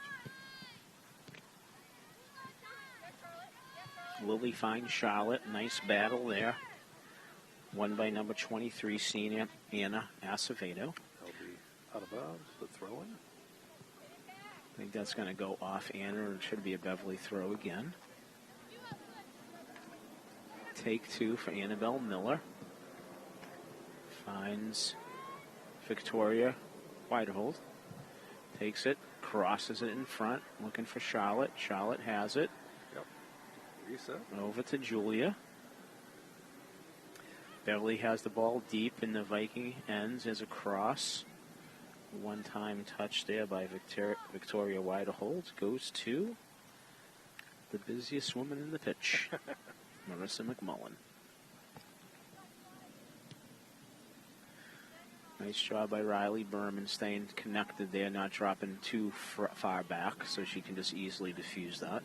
Lily finds Charlotte. Nice battle there. Won by number 23 senior Anna Acevedo. Out of bounds, the throw-in. I think that's going to go off Anna, and it should be a Beverly throw again. Take two for Annabelle Miller. Finds Victoria Whitehold. Takes it, crosses it in front, looking for Charlotte. Charlotte has it. Yep. Reset. Over to Julia. Beverly has the ball deep in the Viking ends as a cross. One-time touch there by Victoria Whitehold. Goes to the busiest woman in the pitch, Marissa McMullen. Nice job by Riley Berman staying connected there, not dropping too far back, so she can just easily diffuse that.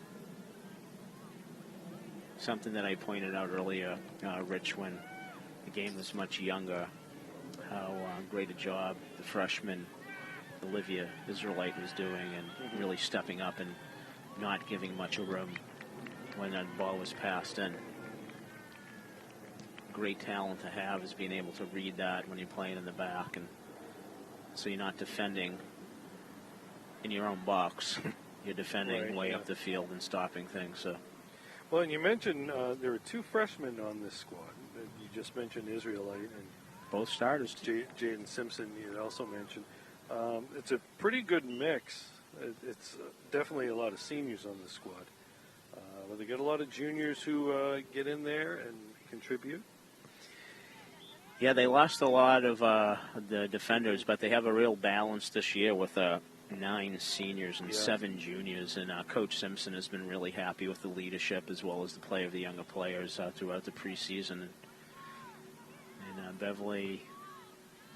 Something that I pointed out earlier, Rich, when the game was much younger, how great a job the freshman Olivia Israelite was doing, and really stepping up and not giving much of room when that ball was passed in. Great talent to have is being able to read that when you're playing in the back, and so you're not defending in your own box. You're defending way up the field and stopping things. So, well, and you mentioned there were two freshmen on this squad. You just mentioned Israelite and both starters. Jaden Simpson, you also mentioned. It's a pretty good mix. It's definitely a lot of seniors on the squad. But they get a lot of juniors who get in there and contribute. Yeah, they lost a lot of the defenders, but they have a real balance this year with 9 seniors and 7 juniors. And Coach Simpson has been really happy with the leadership as well as the play of the younger players throughout the preseason. And Beverly,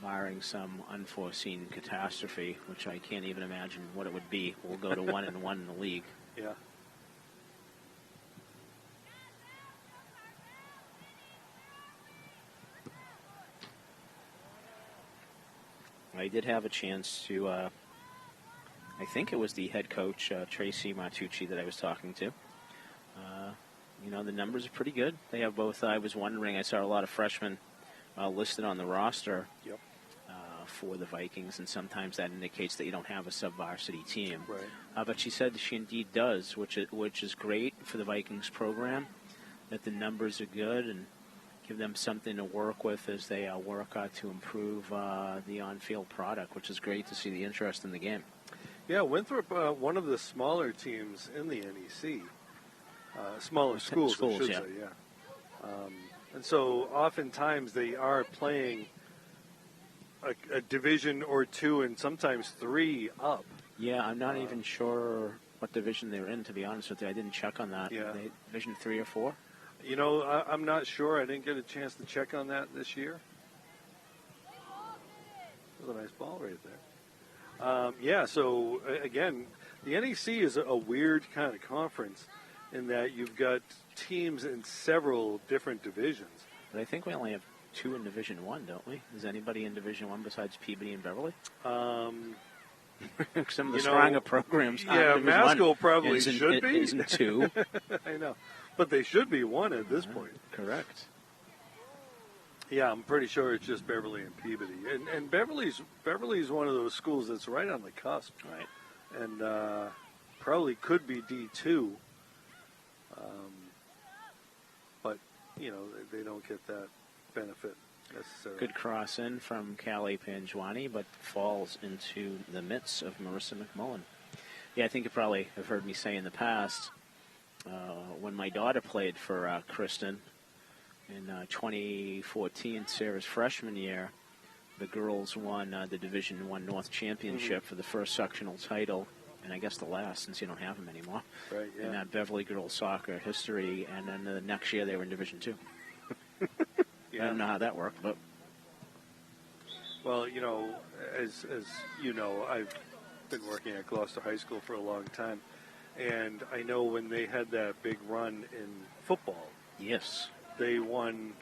barring some unforeseen catastrophe, which I can't even imagine what it would be, will go to 1-1 in the league. Yeah. I did have a chance to, I think it was the head coach, Tracy Martucci, that I was talking to. You know, the numbers are pretty good. They have both, I was wondering, I saw a lot of freshmen listed on the roster for the Vikings, and sometimes that indicates that you don't have a sub-varsity team. Right. But she said she indeed does, which is great for the Vikings program, that the numbers are good and give them something to work with as they work to improve the on-field product, which is great to see the interest in the game. Yeah, Winthrop, one of the smaller teams in the NEC, smaller schools, I should say, yeah. And so oftentimes they are playing a division or 2 and sometimes 3 up. Yeah, I'm not even sure what division they're in, to be honest with you. I didn't check on that. Yeah. Division 3 or 4? You know, I'm not sure. I didn't get a chance to check on that this year. That was a nice ball right there. Yeah, so, again, the NEC is a weird kind of conference in that you've got teams in several different divisions. But I think we only have 2 in Division 1, don't we? Is anybody in Division 1 besides Peabody and Beverly? Some of the stronger programs. Yeah, Masco probably should be. Isn't 2. I know. But they should be 1 at this point. Correct. Yeah, I'm pretty sure it's just Beverly and Peabody. And Beverly's one of those schools that's right on the cusp. Right. And probably could be D2. But, you know, they don't get that benefit necessarily. Good cross in from Callie Panjwani, but falls into the mitts of Marissa McMullen. Yeah, I think you probably have heard me say in the past, when my daughter played for Kristen in 2014, Sarah's freshman year, the girls won the Division I North Championship for the first sectional title, and I guess the last, since you don't have them anymore. Right, yeah. In that Beverly girls soccer history, and then the next year they were in Division II. Yeah. I don't know how that worked, but... Well, you know, as you know, I've been working at Gloucester High School for a long time, and I know when they had that big run in football. Yes. They won,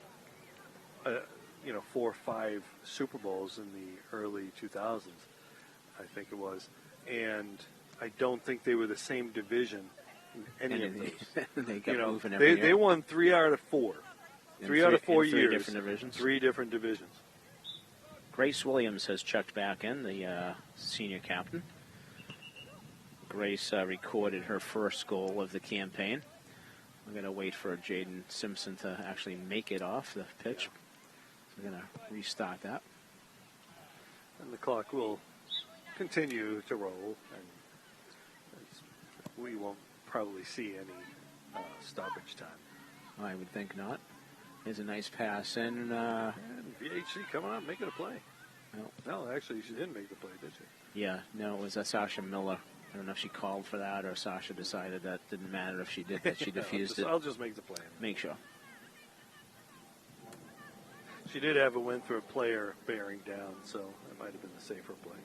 4 or 5 Super Bowls in the early 2000s, I think it was. And I don't think they were the same division in any of those. They kept moving every year. They won 3 out of 4. 3 out of 4 years. 3 different divisions. 3 different divisions. Grace Williams has checked back in, the senior captain. Grace recorded her first goal of the campaign. We're going to wait for Jaden Simpson to actually make it off the pitch. We're going to restart that. And the clock will continue to roll, and we won't probably see any stoppage time. I would think not. Here's a nice pass, and VHC coming up, making a play. No, actually, she didn't make the play, did she? Yeah, no, it was Sasha Miller. I don't know if she called for that or Sasha decided that didn't matter if she did, that she diffused it. I'll just make the play. Make sure. She did have a Winthrop player bearing down, so it might have been the safer play.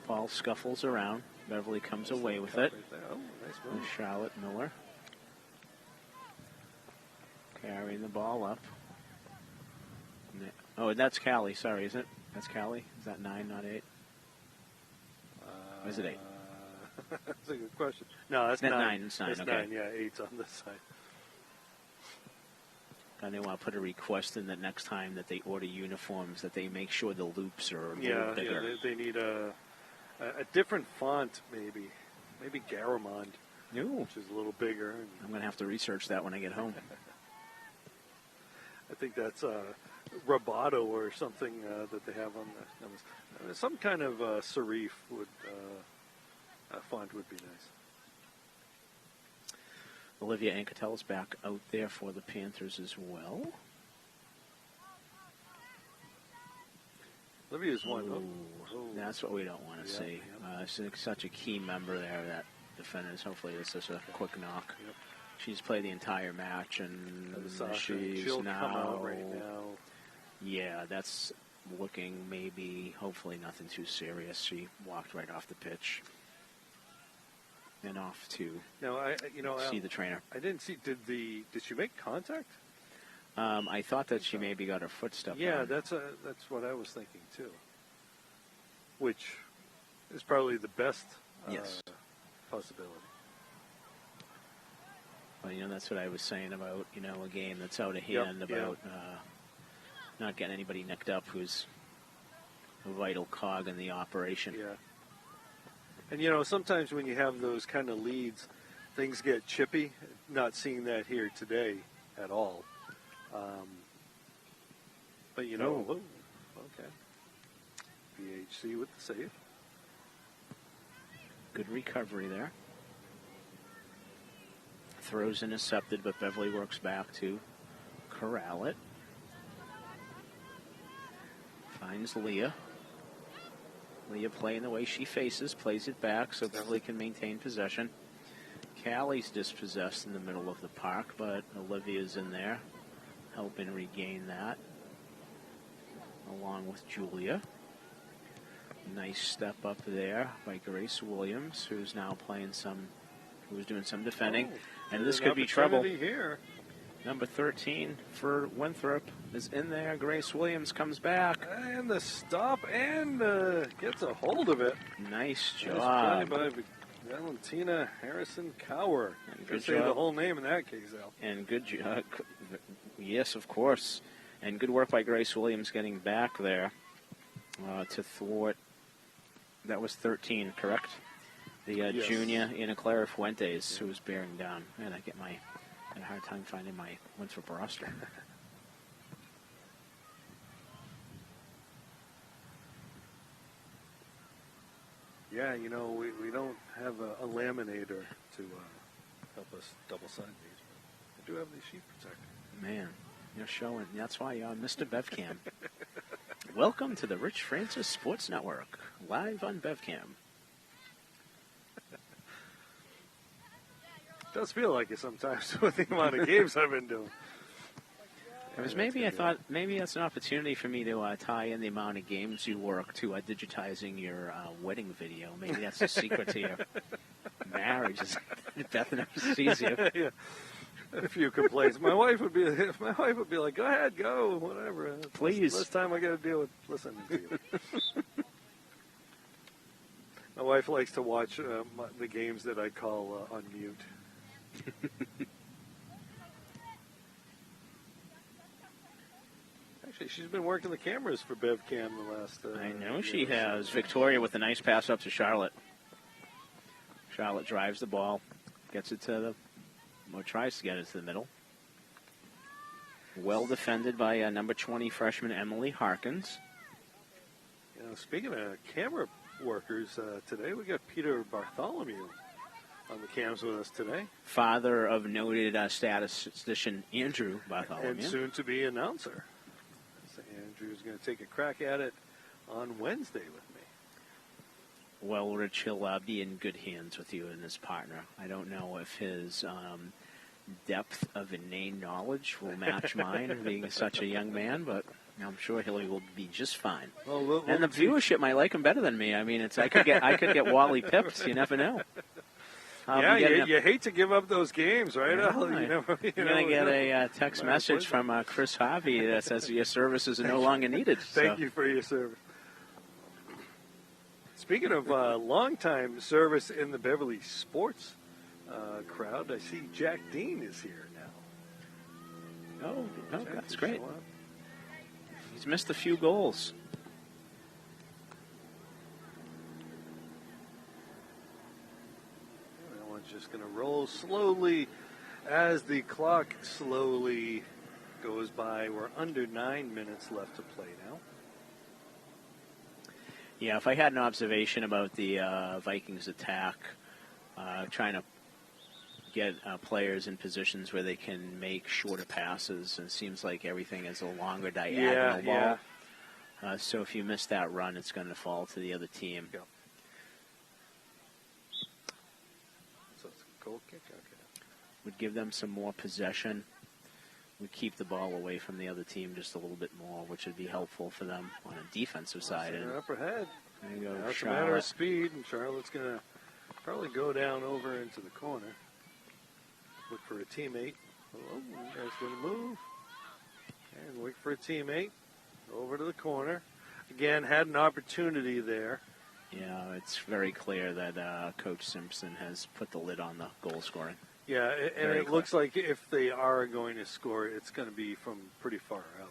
Ball scuffles around. Beverly comes away with it. Oh, nice move. Charlotte Miller carrying the ball up. Oh, that's Callie. Sorry, isn't it? That's Callie. Is that 9, not 8? Or is it 8? That's a good question. No, that's 9. It's 9. That's okay. 9. Yeah, 8's on this side. And they want to put a request in that next time that they order uniforms that they make sure the loops are a little bigger. Yeah, they need a different font, maybe Garamond, which is a little bigger. I'm going to have to research that when I get home. I think that's Roboto or something that they have on the some kind of serif would font would be nice. Olivia Ancatel's back out there for the Panthers as well. Olivia's one. Oh. That's what we don't want to see. She's such a key member there, that defenders. Hopefully this is a quick knock. Yep. She's played the entire match, and she's she'll now, come out right now. Yeah, that's looking maybe, hopefully nothing too serious. She walked right off the pitch and off to see the trainer. I didn't see. Did she make contact? I thought that she maybe got her foot stepped on. Yeah, that's what I was thinking too. Which is probably the best possibility. Well, that's what I was saying about, a game that's out of hand, about not getting anybody nicked up who's a vital cog in the operation. Yeah. And, sometimes when you have those kind of leads, things get chippy. Not seeing that here today at all. But, okay. BHC with the save. Good recovery there. Throws intercepted, but Beverly works back to corral it. Finds Leah. Leah playing the way she faces, plays it back so Beverly can maintain possession. Callie's dispossessed in the middle of the park, but Olivia's in there helping regain that, along with Julia. Nice step up there by Grace Williams, who's now playing who's doing some defending. And this could be trouble. Here. Number 13 for Winthrop is in there. Grace Williams comes back. And the stop and gets a hold of it. Nice job. Nice play by Valentina Harrison Cower. You could say the whole name in that case, Al. And good job. Yes, of course. And good work by Grace Williams getting back there to thwart. That was 13, correct? The yes. junior, Ana Clara Fuentes, who was bearing down. And I had a hard time finding my Winthrop roster. Yeah, we don't have a laminator to help us double-side these, but I do have the sheet protector. Man, you're showing. That's why you're on Mr. BevCam. Welcome to the Rich Francis Sports Network, live on BevCam. It does feel like it sometimes with the amount of games I've been doing. It was maybe I thought maybe that's an opportunity for me to tie in the amount of games you work to digitizing your wedding video. Maybe that's the secret to your marriage. Beth never sees you. Yeah. A few complaints. My wife would be like, "Go ahead, go, whatever." Please. This time I got to deal with listening to you. My wife likes to watch the games that I call on mute. she's been working the cameras for BevCam the last. I know she has. Victoria with a nice pass up to Charlotte. Charlotte drives the ball, gets it to the, or tries to get it to the middle. Well defended by number 20 freshman Emily Harkins. You know, speaking of camera workers, today we got Peter Bartholomew on the cams with us today. Father of noted statistician Andrew Bartholomew. And soon to be announcer. So Andrew's going to take a crack at it on Wednesday with me. Well, Rich, he'll be in good hands with you and his partner. I don't know if his depth of inane knowledge will match mine, being such a young man, but I'm sure he will be just fine. Well, and the viewership might like him better than me. I mean, I could get Wally pipped. You never know. You hate to give up those games, right? You're going to get a text message from Chris Harvey that says your services are no longer needed. Thank you for your service. Speaking of long-time service in the Beverly sports crowd, I see Jack Dean is here now. Oh, that's great. He's missed a few goals. That one's just going to roll slowly as the clock slowly goes by. We're under 9 minutes left to play now. Yeah, if I had an observation about the Vikings attack, trying to get players in positions where they can make shorter passes, and it seems like everything is a longer diagonal ball. So if you miss that run, it's going to fall to the other team. Yeah. So it's a goal kick? Okay. Would give them some more possession. Would keep the ball away from the other team just a little bit more, which would be helpful for them on a defensive side. And up ahead. There you go, now it's Charlotte. a matter of speed, and Charlotte's going to probably go down over into the corner. Look for a teammate. Oh, that's going to move. And wait for a teammate. Over to the corner. Again, had an opportunity there. Yeah, it's very clear that Coach Simpson has put the lid on the goal scoring. Yeah, and it looks like if they are going to score, it's going to be from pretty far out.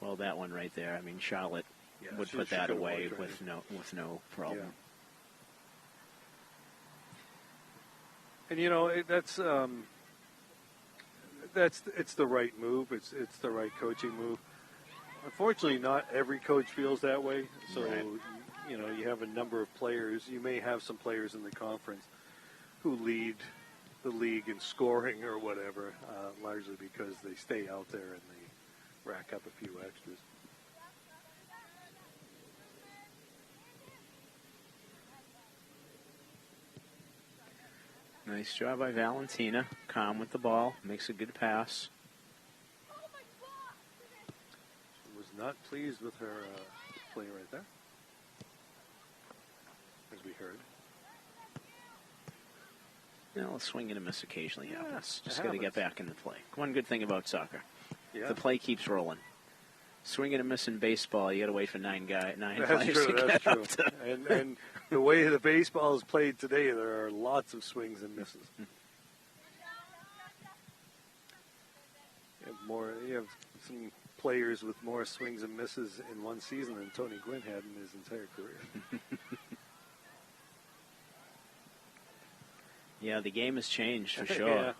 Well, that one right there, I mean, Charlotte would put that away with no problem. Yeah. And you know it's the right move. It's the right coaching move. Unfortunately, not every coach feels that way. So you know, you have a number of players. You may have some players in the conference who lead the league in scoring or whatever, largely because they stay out there and they rack up a few extras. Nice job by Valentina. Calm with the ball. Makes a good pass. Was not pleased with her play right there, as we heard. You know, a swing and a miss occasionally happens. Just got to get back into play. One good thing about soccer. Yeah. The play keeps rolling. Swing and a miss in baseball, you got to wait for nine players to get up to. And the way the baseball is played today, there are lots of swings and misses. You have some players with more swings and misses in one season than Tony Gwynn had in his entire career. Yeah, the game has changed for sure.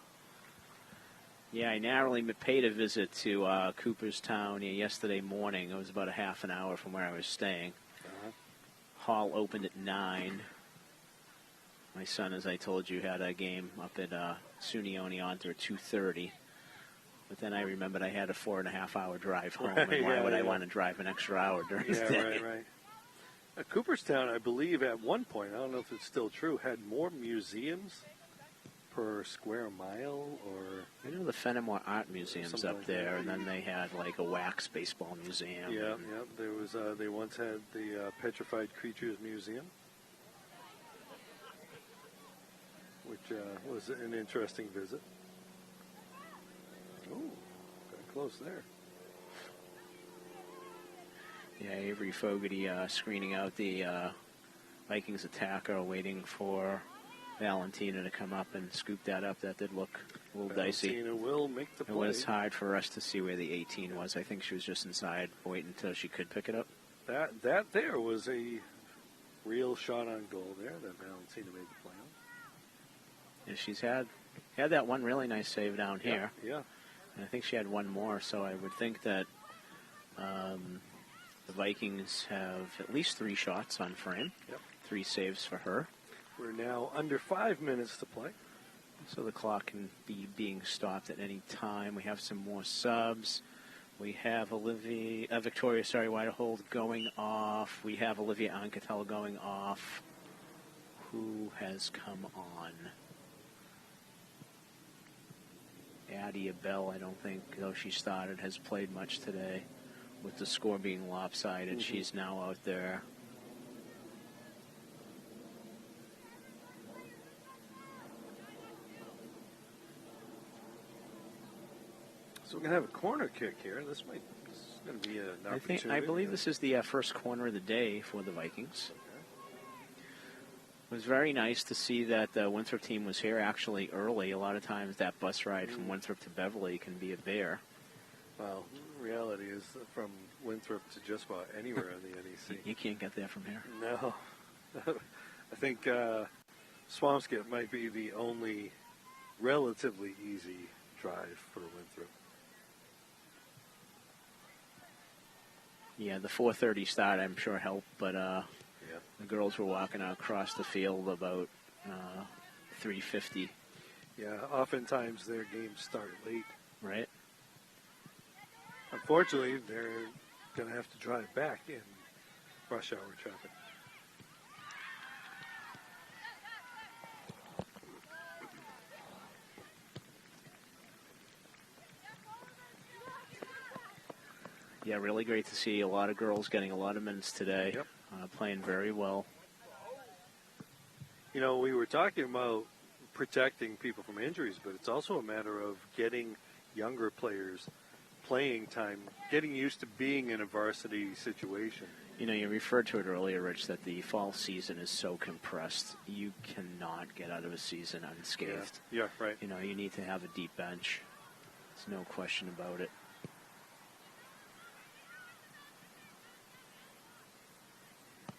Yeah, I narrowly paid a visit to Cooperstown yesterday morning. It was about a half an hour from where I was staying. Hall opened at 9. My son, as I told you, had a game up at SUNY Onto at 2:30. But then I remembered I had a 4.5-hour drive home, and why would I want to drive an extra hour during the day? Right. Cooperstown, I believe, at one point, I don't know if it's still true, had more museums per square mile, or I know the Fenimore Art Museum's up there, and then they had like a wax baseball museum. Yeah. There was. They once had the Petrified Creatures Museum, which was an interesting visit. Oh, got close there. Yeah, Avery Fogarty screening out the Vikings attacker, waiting for Valentina to come up and scoop that up. That did look a little dicey. Valentina will make the play. It was hard for us to see where the 18 was. I think she was just inside waiting until she could pick it up. That there was a real shot on goal there that Valentina made the play on. And she's had that one really nice save down here. Yeah. And I think she had one more, so I would think that the Vikings have at least 3 shots on frame. Yep. 3 saves for her. We're now under 5 minutes to play. So the clock can be being stopped at any time. We have some more subs. We have Victoria Whitehold going off. We have Olivia Ancatel going off. Who has come on? Addie Abell, I don't think, though she started, has played much today. With the score being lopsided, she's now out there. So we're going to have a corner kick here. This is going to be an opportunity. I believe this is the first corner of the day for the Vikings. Okay. It was very nice to see that the Winthrop team was here actually early. A lot of times that bus ride from Winthrop to Beverly can be a bear. Well, the reality is that from Winthrop to just about anywhere in the NEC. You can't get there from here. No. I think Swampscott might be the only relatively easy drive for Winthrop. Yeah, the 4:30 start I'm sure helped, but the girls were walking across the field about 3:50. Yeah, oftentimes their games start late. Right. Unfortunately, they're going to have to drive back in rush hour traffic. Yeah, really great to see a lot of girls getting a lot of minutes today. Yep. Playing very well. You know, we were talking about protecting people from injuries, but it's also a matter of getting younger players playing time, getting used to being in a varsity situation. You know, you referred to it earlier, Rich, that the fall season is so compressed. You cannot get out of a season unscathed. Yeah, right. You know, you need to have a deep bench. There's no question about it.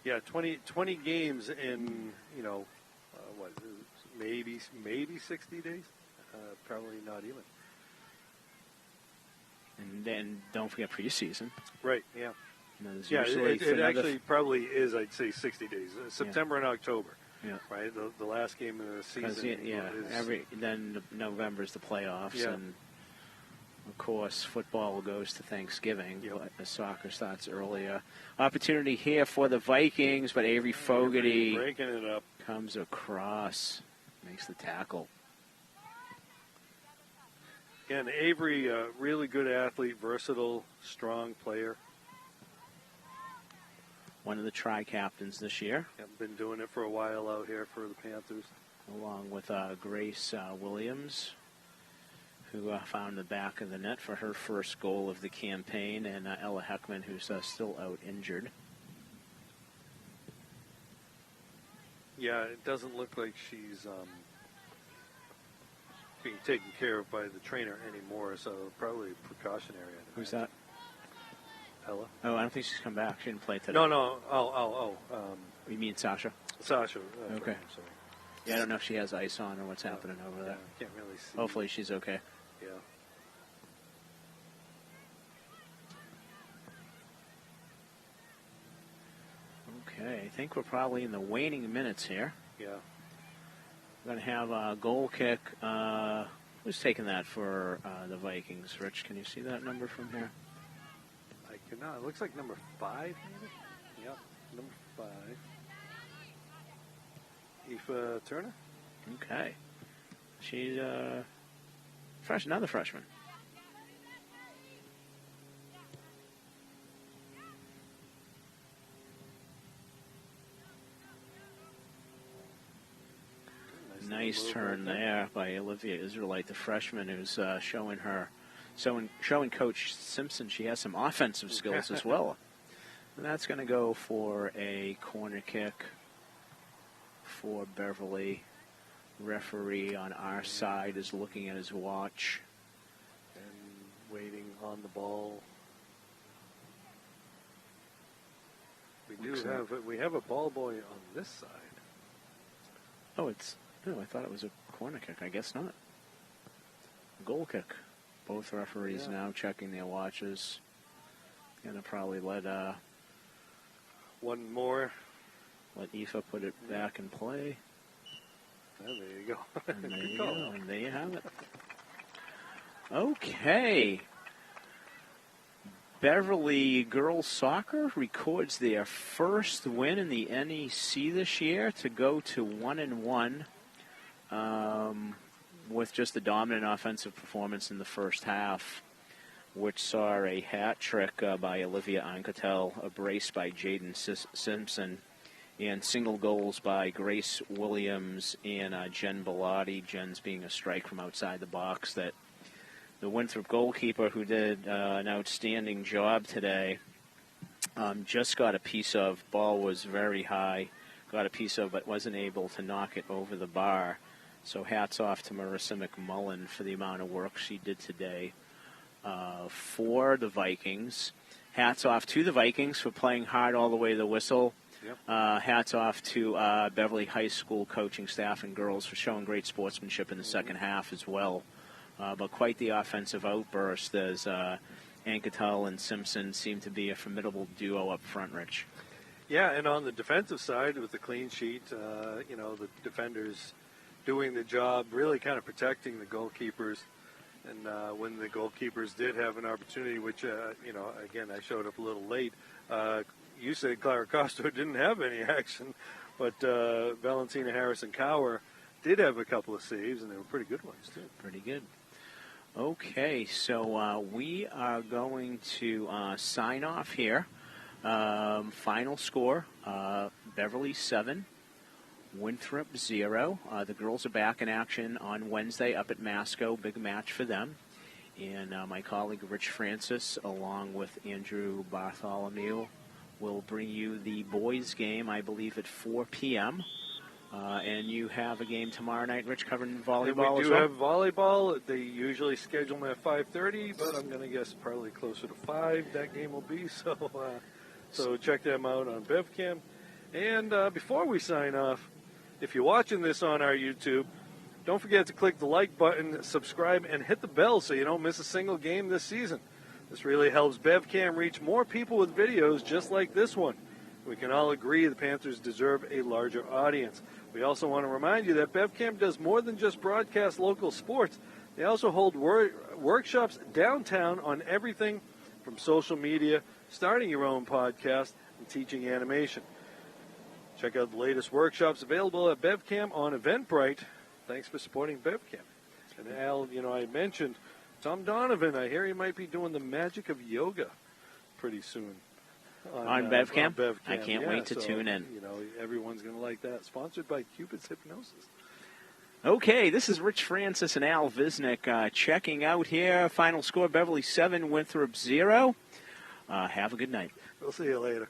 Yeah, 20 games in, you know, maybe 60 days? Probably not even. And then don't forget preseason. Right, yeah. You know, Yeah, it actually probably is, I'd say, 60 days. September and October. Yeah. Right? The last game of the season. Then November's the playoffs. Yeah. And, of course, football goes to Thanksgiving. Yep. But the soccer starts earlier. Opportunity here for the Vikings, but Avery Fogarty breaking it up. Comes across, makes the tackle. And Avery, really good athlete, versatile, strong player. One of the tri-captains this year. I've been doing it for a while out here for the Panthers. Along with Grace Williams, who found the back of the net for her first goal of the campaign, and Ella Heckman, who's still out injured. Yeah, it doesn't look like she's being taken care of by the trainer anymore, so probably precautionary. Who's that? Ella. Oh, I don't think she's come back. She didn't play today. No. You mean Sasha? Sasha. Okay. Right, I'm sorry. Yeah, I don't know if she has ice on or what's happening over there. Can't really see. Hopefully she's okay. Yeah. Okay, I think we're probably in the waning minutes here. Yeah. We're going to have a goal kick. Who's taking that for the Vikings? Rich, can you see that number from here? I cannot. It looks like number 5, maybe? Yep, number 5. Aoife Turner? Okay. She's another freshman. Nice turn there by Olivia Israelite, the freshman, who's showing Coach Simpson she has some offensive skills as well. And that's going to go for a corner kick for Beverly. Referee on our side is looking at his watch. And waiting on the ball. We have a ball boy on this side. Oh, I thought it was a corner kick. I guess not. Goal kick. Both referees now checking their watches. Gonna probably let one more. Let Aoife put it back in play. Oh, there you go. And there you go. And there you have it. Okay. Beverly girls soccer records their first win in the NEC this year to go to 1-1 with just a dominant offensive performance in the first half, which saw a hat trick by Olivia Anketel, a brace by Jaden Simpson, and single goals by Grace Williams and Jen Bellotti. Jen's being a strike from outside the box that the Winthrop goalkeeper, who did an outstanding job today, just got a piece of. Ball was very high, got a piece of, but wasn't able to knock it over the bar. So hats off to Marissa McMullen for the amount of work she did today for the Vikings. Hats off to the Vikings for playing hard all the way to the whistle. Yep. Hats off to Beverly High School coaching staff and girls for showing great sportsmanship in the second half as well. But quite the offensive outburst as Anketel and Simpson seem to be a formidable duo up front, Rich. Yeah, and on the defensive side with the clean sheet, the defenders doing the job, really kind of protecting the goalkeepers. And when the goalkeepers did have an opportunity, which, again, I showed up a little late, you said Clara Costo didn't have any action, but Valentina Harrison-Cower did have a couple of saves, and they were pretty good ones, too. Pretty good. Okay, so we are going to sign off here. Final score, Beverly 7, Winthrop 0. The girls are back in action on Wednesday up at Masco. Big match for them. And my colleague Rich Francis, along with Andrew Bartholomew, will bring you the boys' game, I believe, at 4 p.m. And you have a game tomorrow night, Rich, covering volleyball we as do well? have volleyball. They usually schedule them at 5:30, but I'm going to guess probably closer to 5 that game will be. So check them out on BevCam. And before we sign off, if you're watching this on our YouTube, don't forget to click the like button, subscribe, and hit the bell so you don't miss a single game this season. This really helps BevCam reach more people with videos just like this one. We can all agree the Panthers deserve a larger audience. We also want to remind you that BevCam does more than just broadcast local sports. They also hold workshops downtown on everything from social media, starting your own podcast, and teaching animation. Check out the latest workshops available at BevCam on Eventbrite. Thanks for supporting BevCam. And Al, I mentioned Tom Donovan. I hear he might be doing the magic of yoga pretty soon. On BevCam? On BevCam? I can't wait to tune in. Everyone's going to like that. Sponsored by Cupid's Hypnosis. Okay, this is Rich Francis and Al Visnick checking out here. Final score, Beverly 7, Winthrop 0. Have a good night. We'll see you later.